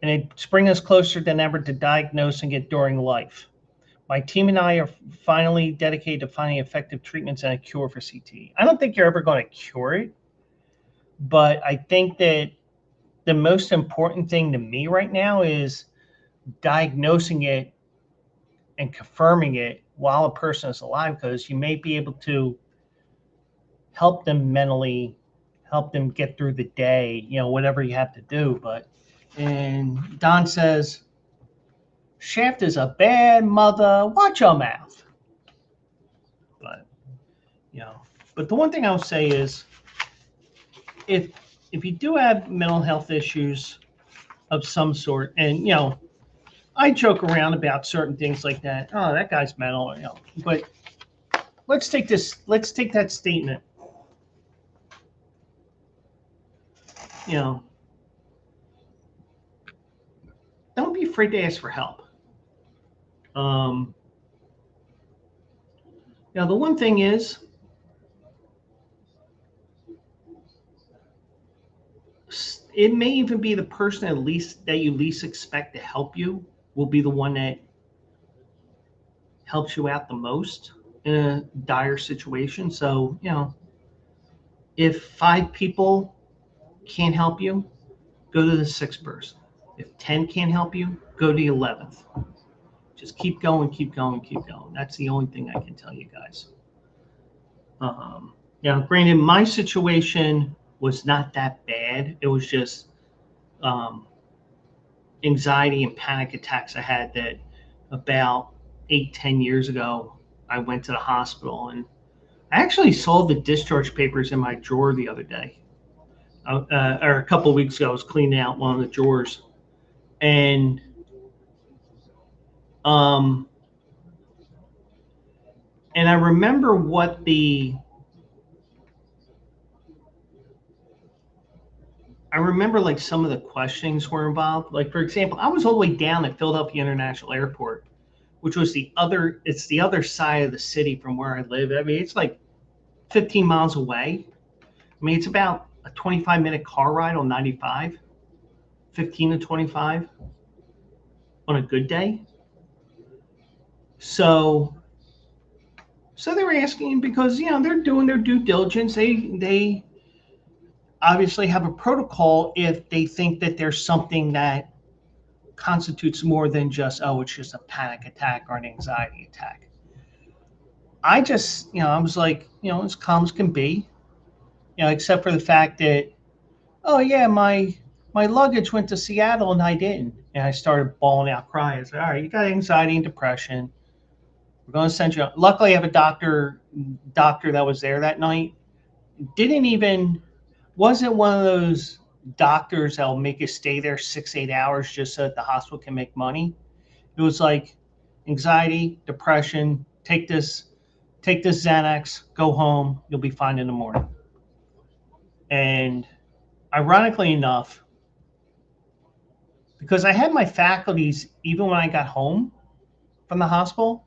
it's bringing us closer than ever to diagnosing it during life. My team and I are finally dedicated to finding effective treatments and a cure for CTE. I don't think you're ever going to cure it, but I think that the most important thing to me right now is diagnosing it and confirming it while a person is alive, because you may be able to help them mentally, help them get through the day, whatever you have to do. And Don says, Shaft is a bad mother. Watch your mouth. But the one thing I'll say is, if you do have mental health issues of some sort, and I joke around about certain things like that. Oh, that guy's mental, But let's take that statement. Don't be afraid to ask for help. The one thing is, it may even be the person that you least expect to help you will be the one that helps you out the most in a dire situation. So, if 5 people can't help you, go to the 6th person. If 10 can't help you, go to the 11th. Just keep going, keep going, keep going. That's the only thing I can tell you guys. Granted, my situation was not that bad. It was just anxiety and panic attacks I had that about 8-10 years ago. I went to the hospital, and I actually saw the discharge papers in my drawer the other day. Or a couple of weeks ago, I was cleaning out one of the drawers, and I remember like some of the questions were involved. Like, for example, I was all the way down at Philadelphia International Airport, which was the other side of the city from where I live. I mean, it's like 15 miles away. I mean, it's about a 25-minute car ride on 95, 15 to 25 on a good day. So they were asking because, they're doing their due diligence. They obviously have a protocol if they think that there's something that constitutes more than just, it's just a panic attack or an anxiety attack. I just, I was like, as calm as can be, except for the fact that, oh yeah, my luggage went to Seattle and I didn't. And I started bawling out crying. I said, all right, you got anxiety and depression. We're going to send you. Luckily, I have a doctor that was there that night. Wasn't one of those doctors that'll make you stay there 6-8 hours just so that the hospital can make money. It was like anxiety, depression, take this Xanax, go home, you'll be fine in the morning. And ironically enough, because I had my faculties even when I got home from the hospital,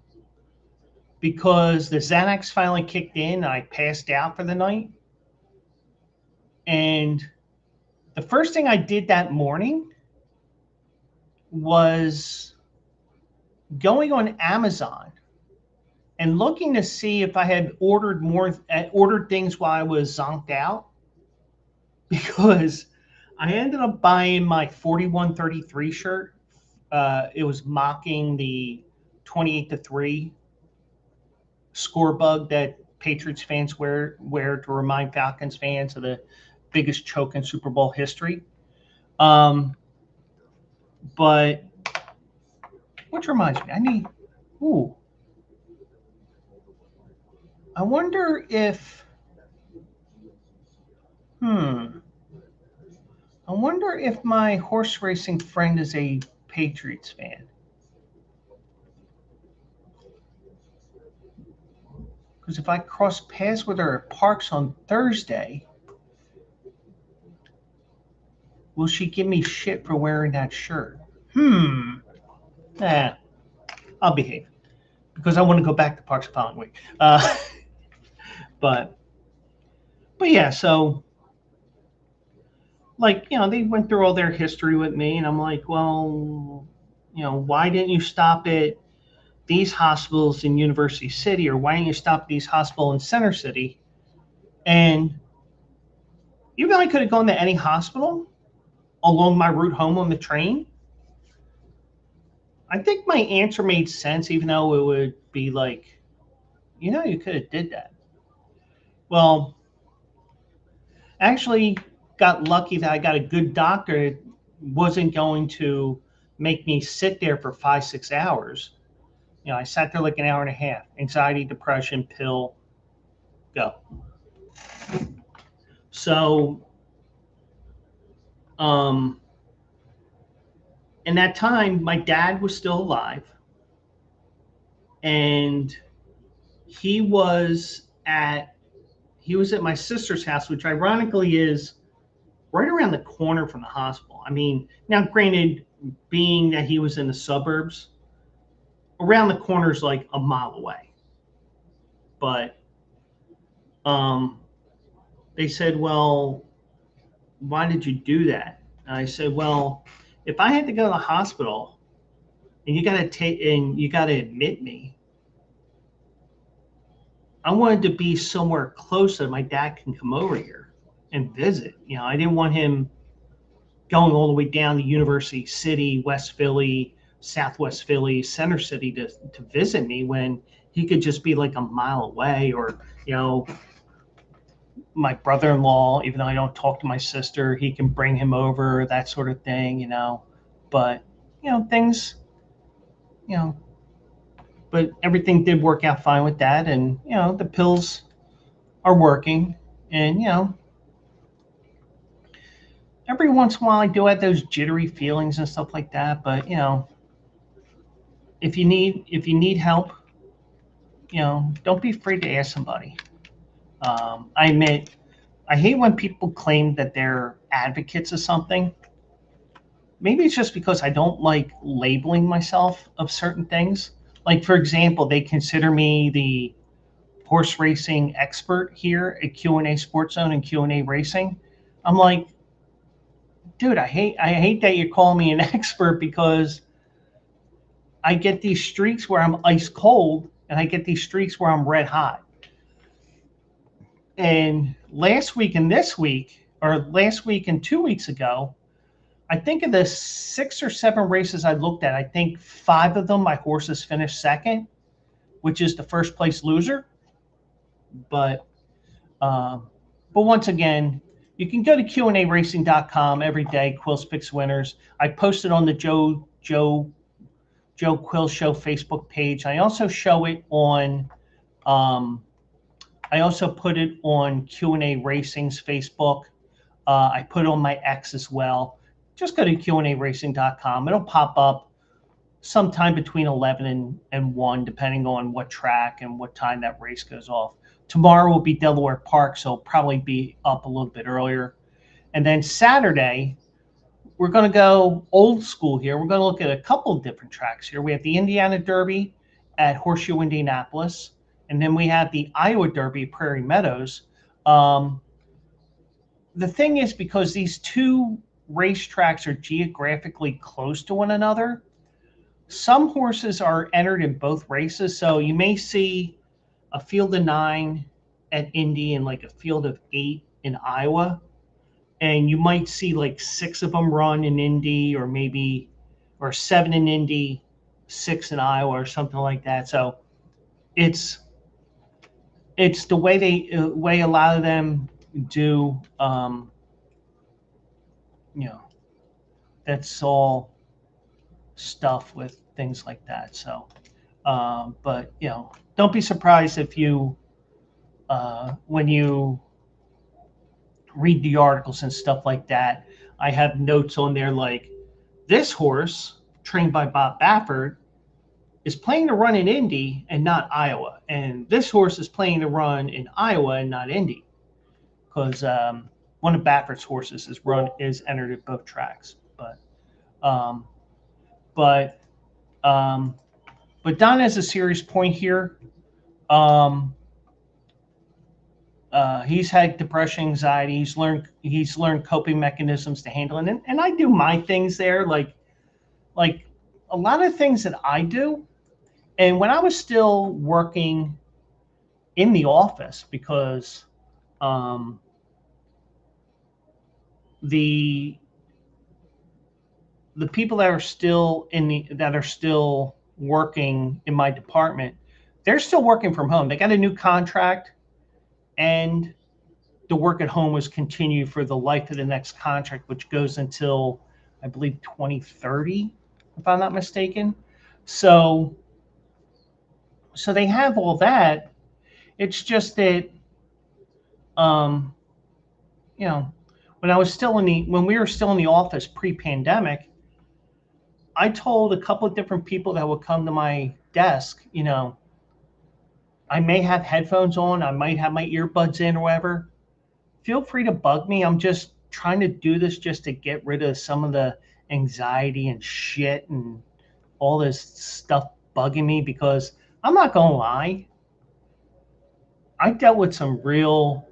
because the Xanax finally kicked in and I passed out for the night. And the first thing I did that morning was going on Amazon and looking to see if I had ordered things while I was zonked out, because I ended up buying my 41-33 shirt. It was mocking the 28-3 score bug that Patriots fans wear to remind Falcons fans of the biggest choke in Super Bowl history. But which reminds me, I wonder if my horse racing friend is a Patriots fan. Because if I cross paths with her at Parks on Thursday, will she give me shit for wearing that shirt? I'll behave. Because I want to go back to Parks the following week. But yeah, so like, they went through all their history with me, and I'm like, well, why didn't you stop at these hospitals in University City, or why didn't you stop at these hospitals in Center City? And you really could have gone to any hospital along my route home on the train. I think my answer made sense, even though it would be like, you could have did that. Well, actually got lucky that I got a good doctor that wasn't going to make me sit there for 5-6 hours. I sat there like an hour and a half. Anxiety, depression, pill, go. So, in that time, my dad was still alive, and he was at my sister's house, which ironically is right around the corner from the hospital. I mean, now granted, being that he was in the suburbs, around the corner is like a mile away. But they said, well, why did you do that? And I said, well, if I had to go to the hospital and you got to admit me, I wanted to be somewhere close so my dad can come over here and visit. I didn't want him going all the way down to University City, West Philly, Southwest Philly, Center City to visit me when he could just be like a mile away. Or, you know, my brother-in-law, even though I don't talk to my sister, he can bring him over, that sort of thing. But, things, you know, but everything did work out fine with that. And, the pills are working. And, every once in a while I do have those jittery feelings and stuff like that. But, if you need help, don't be afraid to ask somebody. I admit, I hate when people claim that they're advocates of something. Maybe it's just because I don't like labeling myself of certain things. Like, for example, they consider me the horse racing expert here at Q&A Sports Zone and Q&A Racing. I'm like, dude, I hate that you call me an expert, because I get these streaks where I'm ice cold and I get these streaks where I'm red hot. And last week and this week, or last week and 2 weeks ago, I think of the 6 or 7 races I looked at, I think 5 of them my horses finished second, which is the first place loser. But um, but once again, you can go to QandARacing.com every day. Quills picks winners. I posted on the Joe Quill Show Facebook page. I also show it on. I also put it on Q&A Racing's Facebook. I put it on my X as well. Just go to QandARacing.com. It'll pop up sometime between 11 and 1, depending on what track and what time that race goes off. Tomorrow will be Delaware Park, so it'll probably be up a little bit earlier. And then Saturday, we're going to go old school here. We're going to look at a couple of different tracks here. We have the Indiana Derby at Horseshoe Indianapolis, and then we have the Iowa Derby, Prairie Meadows. The thing is, because these two racetracks are geographically close to one another, some horses are entered in both races. So you may see a field of 9 at Indy and like a field of 8 in Iowa. And you might see like 6 of them run in Indy, or 7 in Indy, 6 in Iowa, or something like that. So it's the way a lot of them do. That's all stuff with things like that. So, but don't be surprised if when you read the articles and stuff like that, I have notes on there like, this horse trained by Bob Baffert is playing to run in Indy and not Iowa, and this horse is playing to run in Iowa and not Indy, because one of Baffert's horses is entered at both tracks. Um, but um, but Don has a serious point here. He's had depression, anxiety. He's learned coping mechanisms to handle it, and I do my things there, like a lot of things that I do. And when I was still working in the office, because the people that are still working in my department, they're still working from home. They got a new contract, and the work at home was continued for the life of the next contract, which goes until, I believe, 2030, if I'm not mistaken. So they have all that. It's just that, when we were still in the office pre-pandemic, I told a couple of different people that would come to my desk, I may have headphones on, I might have my earbuds in or whatever. Feel free to bug me. I'm just trying to do this just to get rid of some of the anxiety and shit and all this stuff bugging me, because I'm not going to lie, I dealt with some real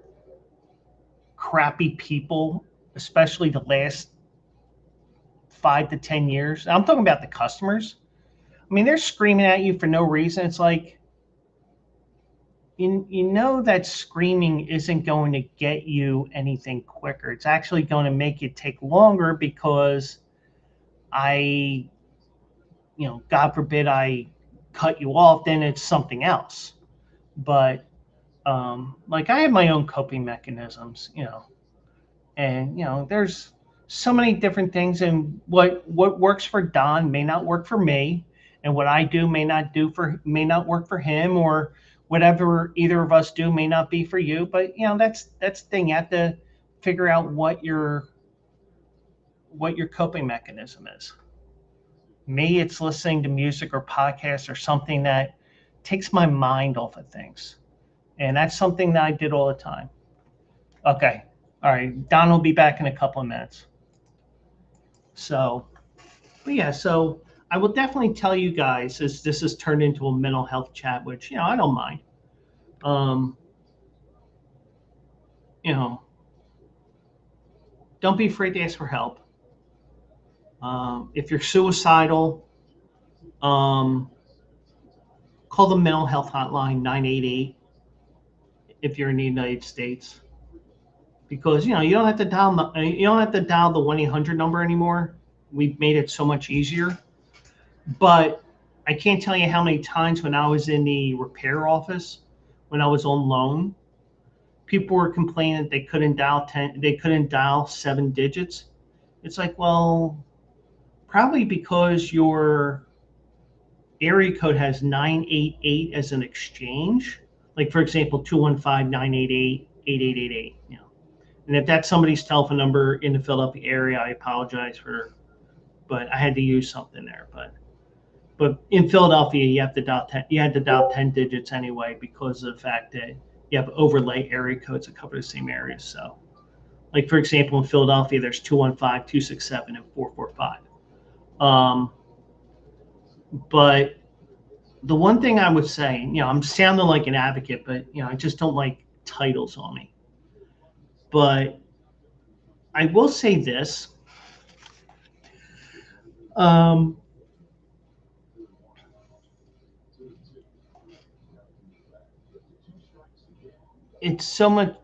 crappy people, especially the last 5 to 10 years. I'm talking about the customers. I mean, they're screaming at you for no reason. It's like, you know that screaming isn't going to get you anything quicker. It's actually going to make it take longer because God forbid I cut you off, then it's something else. But like I have my own coping mechanisms, and there's so many different things, and what works for Don may not work for me, and what I do may not work for him, or whatever either of us do may not be for you. But that's the thing. You have to figure out what your coping mechanism is. Me, it's listening to music or podcasts or something that takes my mind off of things. And that's something that I did all the time. Okay. All right. Don will be back in a couple of minutes. So, but yeah, so I will definitely tell you guys, as this has turned into a mental health chat, which, I don't mind. Don't be afraid to ask for help. If you're suicidal, call the mental health hotline 988 if you're in the United States. Because you don't have to dial the 1-800 number anymore. We've made it so much easier. But I can't tell you how many times when I was in the repair office, when I was on loan, people were complaining that they couldn't dial 7 digits. It's like, well, probably because your area code has 988 as an exchange. Like, for example, 215-988-8888. And if that's somebody's telephone number in the Philadelphia area, I apologize but I had to use something there. But in Philadelphia, you had to dial 10 digits anyway, because of the fact that you have overlay area codes that cover the same areas. So, like, for example, in Philadelphia, there's 215, 267, and 445. But the one thing I would say, I'm sounding like an advocate, but I just don't like titles on me. But I will say this. It's so much,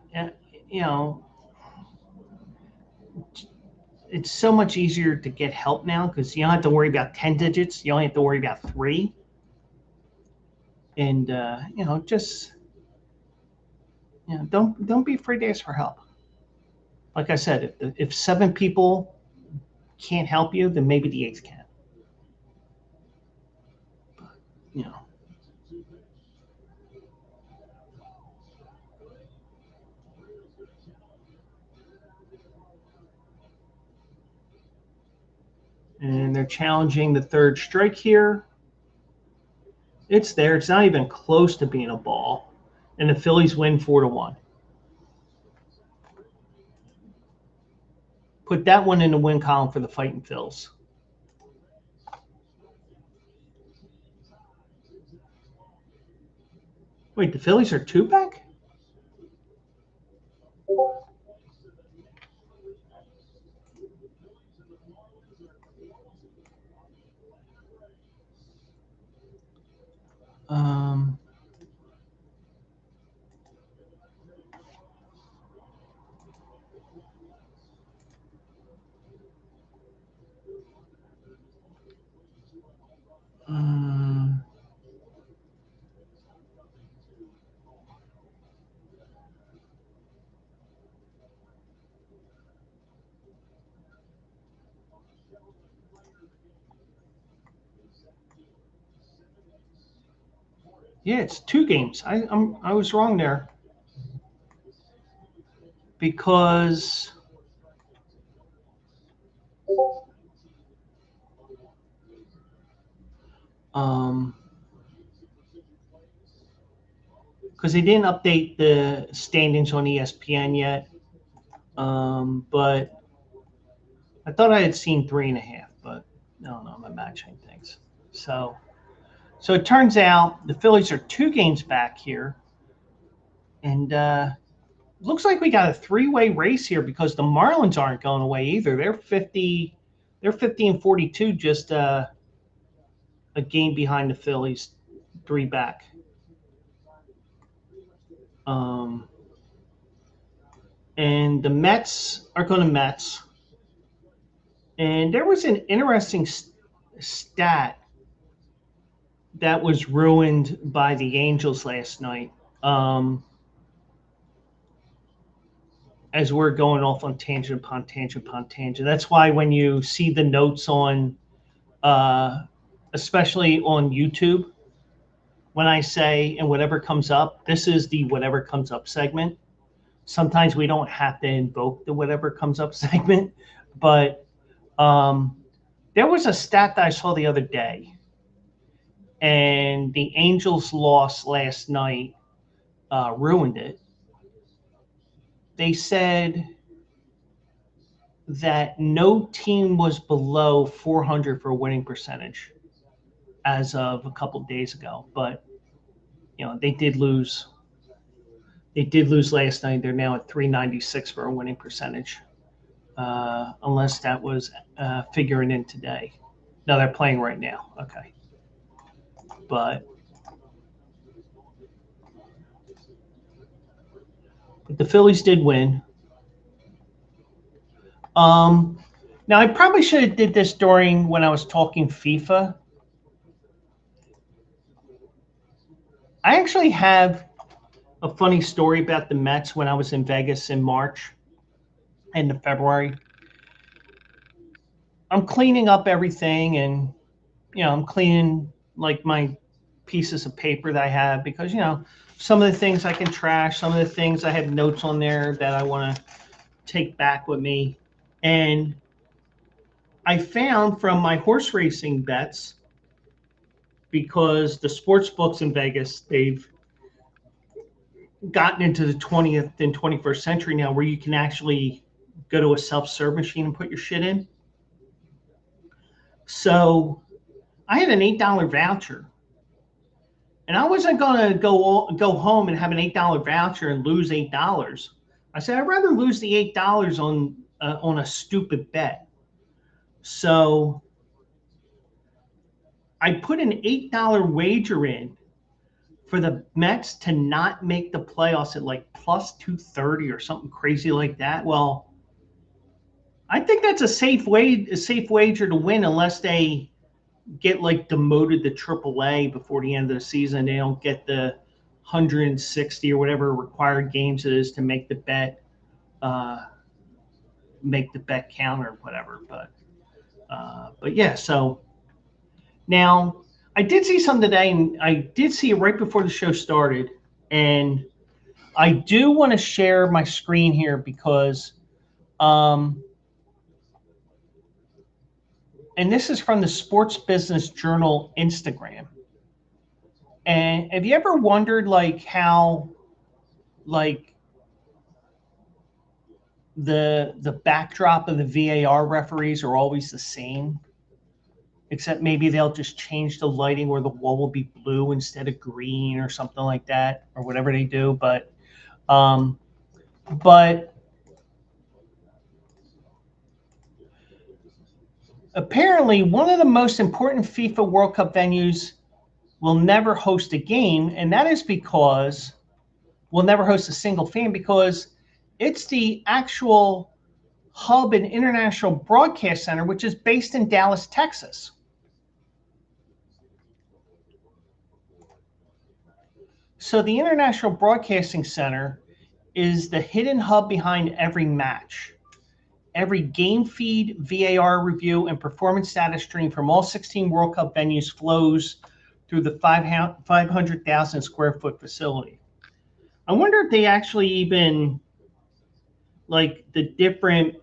it's so much easier to get help now, because you don't have to worry about 10 digits. You only have to worry about 3. And, don't be afraid to ask for help. Like I said, if 7 people can't help you, then maybe the 8th can. But, and they're challenging the 3rd strike here. It's there. It's not even close to being a ball. And the Phillies win 4-1. Put that one in the win column for the Fighting Phils. Wait, the Phillies are 2 back? Yeah, it's 2 games. I was wrong there, because they didn't update the standings on ESPN yet. But I thought I had seen 3.5, but I don't know. I'm imagining things. So it turns out the Phillies are 2 games back here, and looks like we got a 3-way race here, because the Marlins aren't going away either. They're 50. They're 50-42, just a game behind the Phillies, 3 back. And the Mets are going to Mets. And there was an interesting stat that was ruined by the Angels last night. As we're going off on tangent upon tangent upon tangent. That's why when you see the notes on, especially on YouTube, when I say, and whatever comes up, this is the whatever comes up segment. Sometimes we don't have to invoke the whatever comes up segment, but there was a stat that I saw the other day, and the Angels' loss last night ruined it. They said that no team was below 400 for a winning percentage as of a couple of days ago, but they did lose. They did lose last night. They're now at 396 for a winning percentage, unless that was figuring in today. No, they're playing right now. Okay, but the Phillies did win. Now I probably should have did this during when I was talking FIFA. I actually have a funny story about the Mets when I was in Vegas in March and February. I'm cleaning up everything, and I'm cleaning like my pieces of paper that I have, because some of the things I can trash, some of the things I have notes on there that I want to take back with me. And I found from my horse racing bets, because the sports books in Vegas, they've gotten into the 20th and 21st century now, where you can actually go to a self-serve machine and put your shit in. So I had an $8 voucher, and I wasn't going to go home and have an $8 voucher and lose $8. I said I'd rather lose the $8 on a stupid bet. So I put an $8 wager in for the Mets to not make the playoffs at like plus 230 or something crazy like that. Well, I think that's a safe wager to win, unless they get like demoted to AAA before the end of the season. They don't get the 160 or whatever required games it is to make the bet count or whatever. But yeah, so now I did see something today, and I did see it right before the show started, and I do want to share my screen here because and this is from the Sports Business Journal Instagram. And have you ever wondered like how like the backdrop of the VAR referees are always the same, except maybe they'll just change the lighting where the wall will be blue instead of green or something like that, or whatever they do. But apparently one of the most important FIFA World Cup venues will never host a game, and that is because we'll never host a single fan, because it's the actual hub and international broadcast center, which is based in Dallas, Texas. So the International Broadcasting Center is the hidden hub behind every match. Every game feed, VAR review, and performance status stream from all 16 World Cup venues flows through the 500,000 square foot facility. I wonder if they actually even, like, the different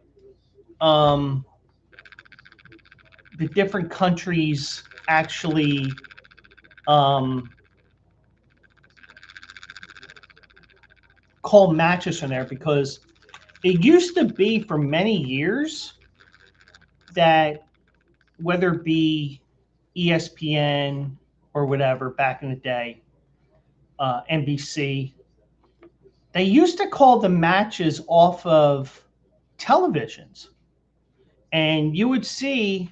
countries actually call matches from there, because it used to be for many years that whether it be ESPN or whatever back in the day, NBC, they used to call the matches off of televisions. And you would see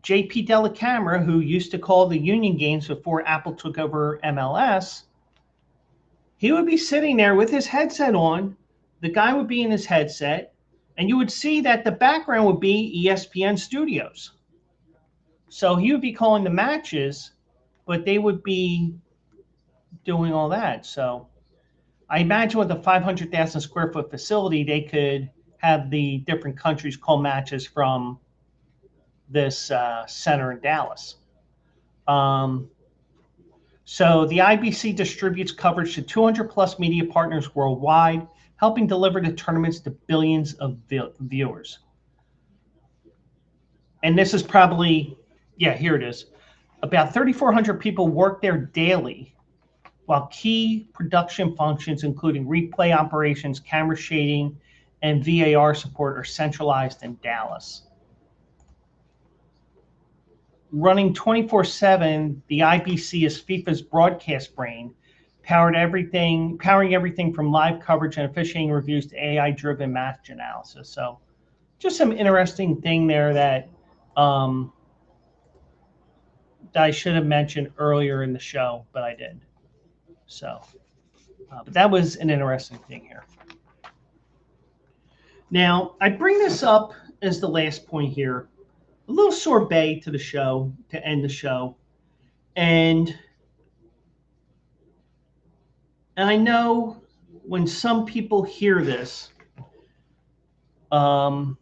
JP Dellacamera, who used to call the Union games before Apple took over MLS, he would be sitting there with his headset on. The guy would be in his headset, and you would see that the background would be ESPN Studios. So he would be calling the matches, but they would be doing all that. So I imagine with a 500,000 square foot facility, they could have the different countries call matches from this center in Dallas. So the IBC distributes coverage to 200 plus media partners worldwide, helping deliver the tournaments to billions of viewers. And this is probably, here it is. About 3,400 people work there daily, while key production functions, including replay operations, camera shading, and VAR support, are centralized in Dallas. Running 24/7, the IBC is FIFA's broadcast brain, powering everything from live coverage and officiating reviews to AI-driven match analysis. So, just some interesting thing there that I should have mentioned earlier in the show, but I did. So, but that was an interesting thing here. Now, I bring this up as the last point here. A little sorbet to the show, to end the show. And I know when some people hear this, that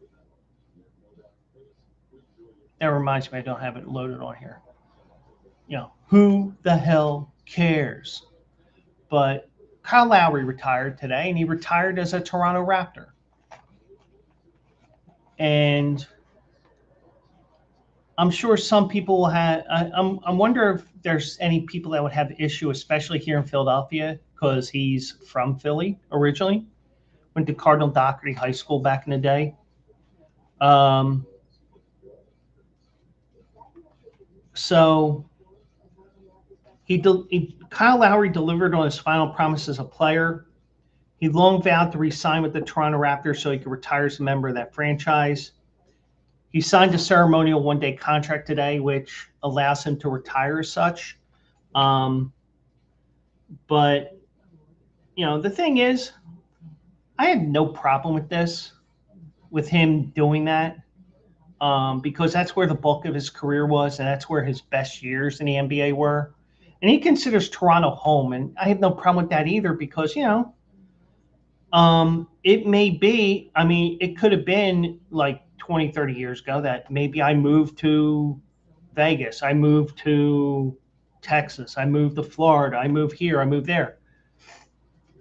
reminds me, I don't have it loaded on here. Who the hell cares? But Kyle Lowry retired today, and he retired as a Toronto Raptor. And I'm sure some people will have. I wonder if there's any people that would have issue, especially here in Philadelphia, because he's from Philly originally. Went to Cardinal Doherty High School back in the day. So Kyle Lowry delivered on his final promise as a player. He long vowed to re-sign with the Toronto Raptors so he could retire as a member of that franchise. He signed a ceremonial one-day contract today, which allows him to retire as such. But, the thing is, I have no problem with this, with him doing that, because that's where the bulk of his career was, and that's where his best years in the NBA were. And he considers Toronto home, and I have no problem with that either because, it may be, it could have been like 20, 30 years ago that maybe I moved to Vegas, I moved to Texas, I moved to Florida, I moved here, I moved there.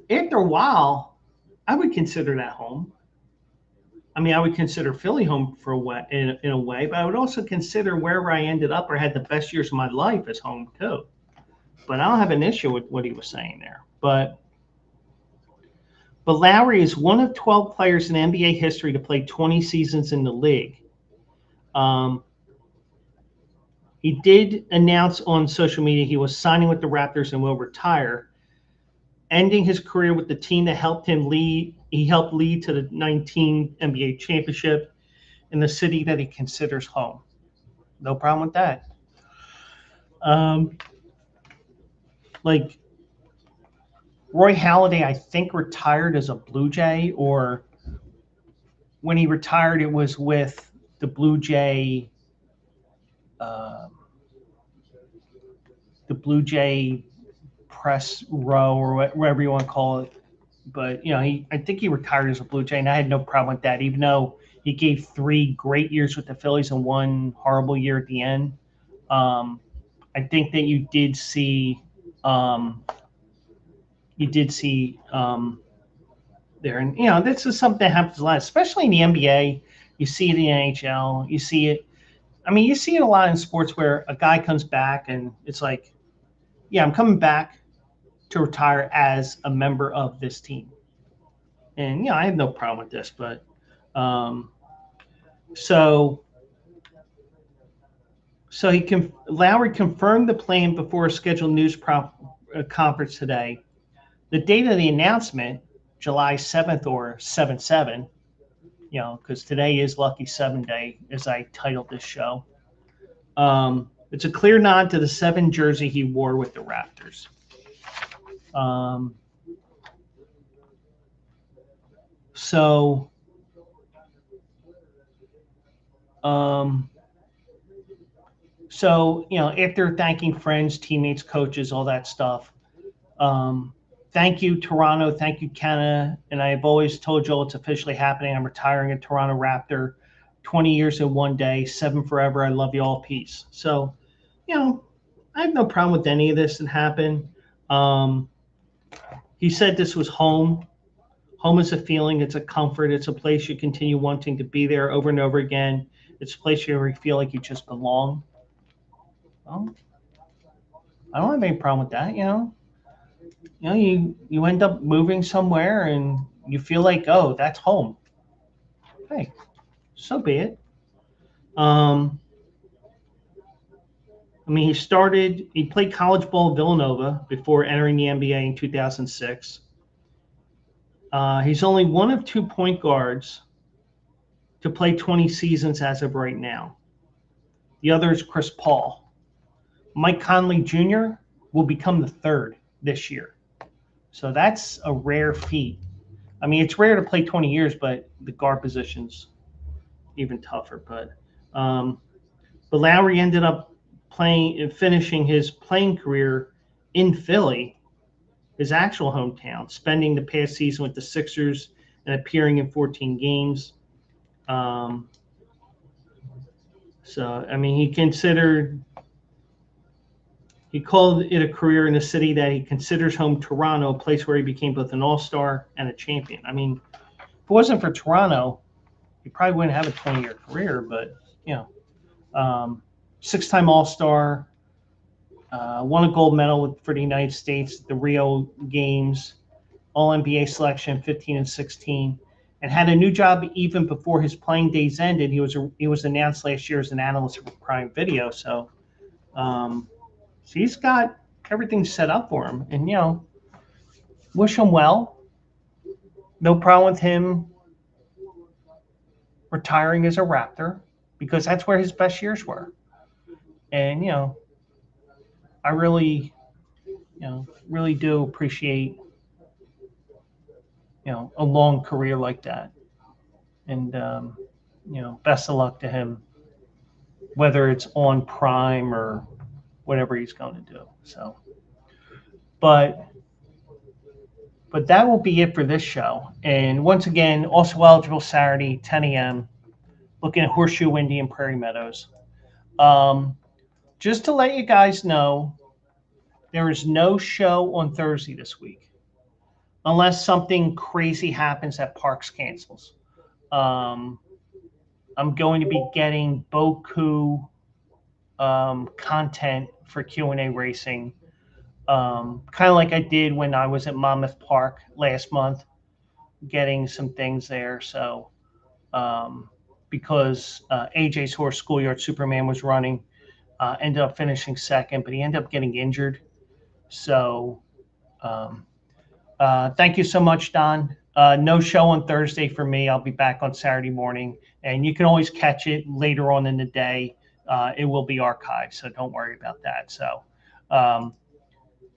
After a while, I would consider that home. I would consider Philly home for in a way, but I would also consider wherever I ended up or had the best years of my life as home too. But I don't have an issue with what he was saying there. But Lowry is one of 12 players in NBA history to play 20 seasons in the league. He did announce on social media he was signing with the Raptors and will retire, ending his career with the team that helped him lead. He helped lead to the 19 NBA championship in the city that he considers home. No problem with that. Like Roy Halladay, I think, retired as a Blue Jay, or when he retired, it was with the Blue Jay press row, or whatever you want to call it. But I think he retired as a Blue Jay, and I had no problem with that, even though he gave 3 great years with the Phillies and 1 horrible year at the end. I think that you did see there, and this is something that happens a lot, especially in the NBA. You see it in the NHL. You see it. You see it a lot in sports where a guy comes back and it's like, yeah, I'm coming back to retire as a member of this team. And I have no problem with this, but Lowry confirmed the plan before a scheduled news conference today. The date of the announcement, July 7th or 7/7, because today is Lucky 7 Day, as I titled this show. It's a clear nod to the 7 jersey he wore with the Raptors. So, after thanking friends, teammates, coaches, all that stuff, thank you, Toronto. Thank you, Canada. And I have always told you all it's officially happening. I'm retiring a Toronto Raptor. 20 years in one day, 7 forever. I love you all. Peace. So, I have no problem with any of this that happened. He said this was home. Home is a feeling. It's a comfort. It's a place you continue wanting to be there over and over again. It's a place where you feel like you just belong. Well, I don't have any problem with that, you end up moving somewhere and you feel like, oh, that's home. Hey, so be it. He played college ball at Villanova before entering the NBA in 2006. He's only one of 2 point guards to play 20 seasons as of right now. The other is Chris Paul. Mike Conley Jr. will become the 3rd this year. So that's a rare feat. I mean, it's rare to play 20 years, but the guard position's even tougher. But Lowry ended up finishing his playing career in Philly, his actual hometown, spending the past season with the Sixers and appearing in 14 games. So, I mean, he called it a career in a city that he considers home, Toronto, a place where he became both an all-star and a champion. I mean, if it wasn't for Toronto, he probably wouldn't have a 20-year career, but, 6-time all-star, won a gold medal for the United States at the Rio Games, All-NBA selection, 15 and 16, and had a new job even before his playing days ended. He was announced last year as an analyst for Prime Video, so he's got everything set up for him, and wish him well. No problem with him retiring as a Raptor because that's where his best years were, and I really do appreciate a long career like that, and best of luck to him, whether it's on Prime or whatever he's going to do. So, but that will be it for this show. And once again, also eligible Saturday, 10 a.m., looking at Horseshoe Indian Prairie Meadows. Just to let you guys know, there is no show on Thursday this week unless something crazy happens that Parks cancels. I'm going to be getting Boku content for Q&A racing, kind of like I did when I was at Monmouth Park last month, getting some things there. So because AJ's horse Schoolyard Superman was running, ended up finishing second, but he ended up getting injured. So thank you so much, Don. No show on Thursday for me. I'll be back on Saturday morning, and you can always catch it later on in the day. It will be archived, so don't worry about that. So,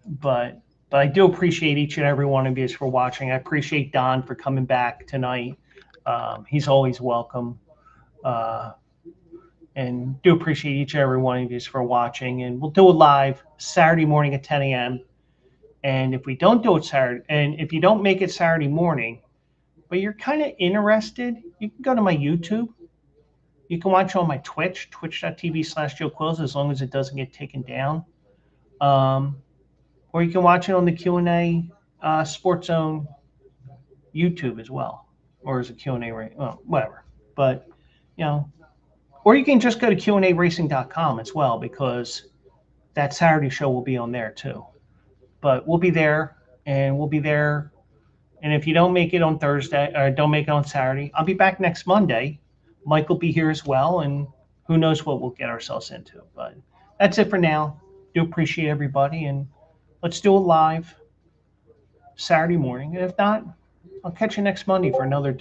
but I do appreciate each and every one of you for watching. I appreciate Don for coming back tonight. He's always welcome. And do appreciate each and every one of you for watching. And we'll do it live Saturday morning at 10 a.m. And if we don't do it Saturday, and if you don't make it Saturday morning, but you're kind of interested, you can go to my YouTube. You can watch on my Twitch, twitch.tv/Joe Quills, as long as it doesn't get taken down. Or you can watch it on the Q&A Sports Zone YouTube as well, or as a Q&A, well, whatever. But, or you can just go to QARacing.com as well, because that Saturday show will be on there too. But we'll be there, and we'll be there. And if you don't make it on Thursday, or don't make it on Saturday, I'll be back next Monday. Mike will be here as well, and who knows what we'll get ourselves into. But that's it for now. Do appreciate everybody, and let's do it live Saturday morning. And if not, I'll catch you next Monday for another day.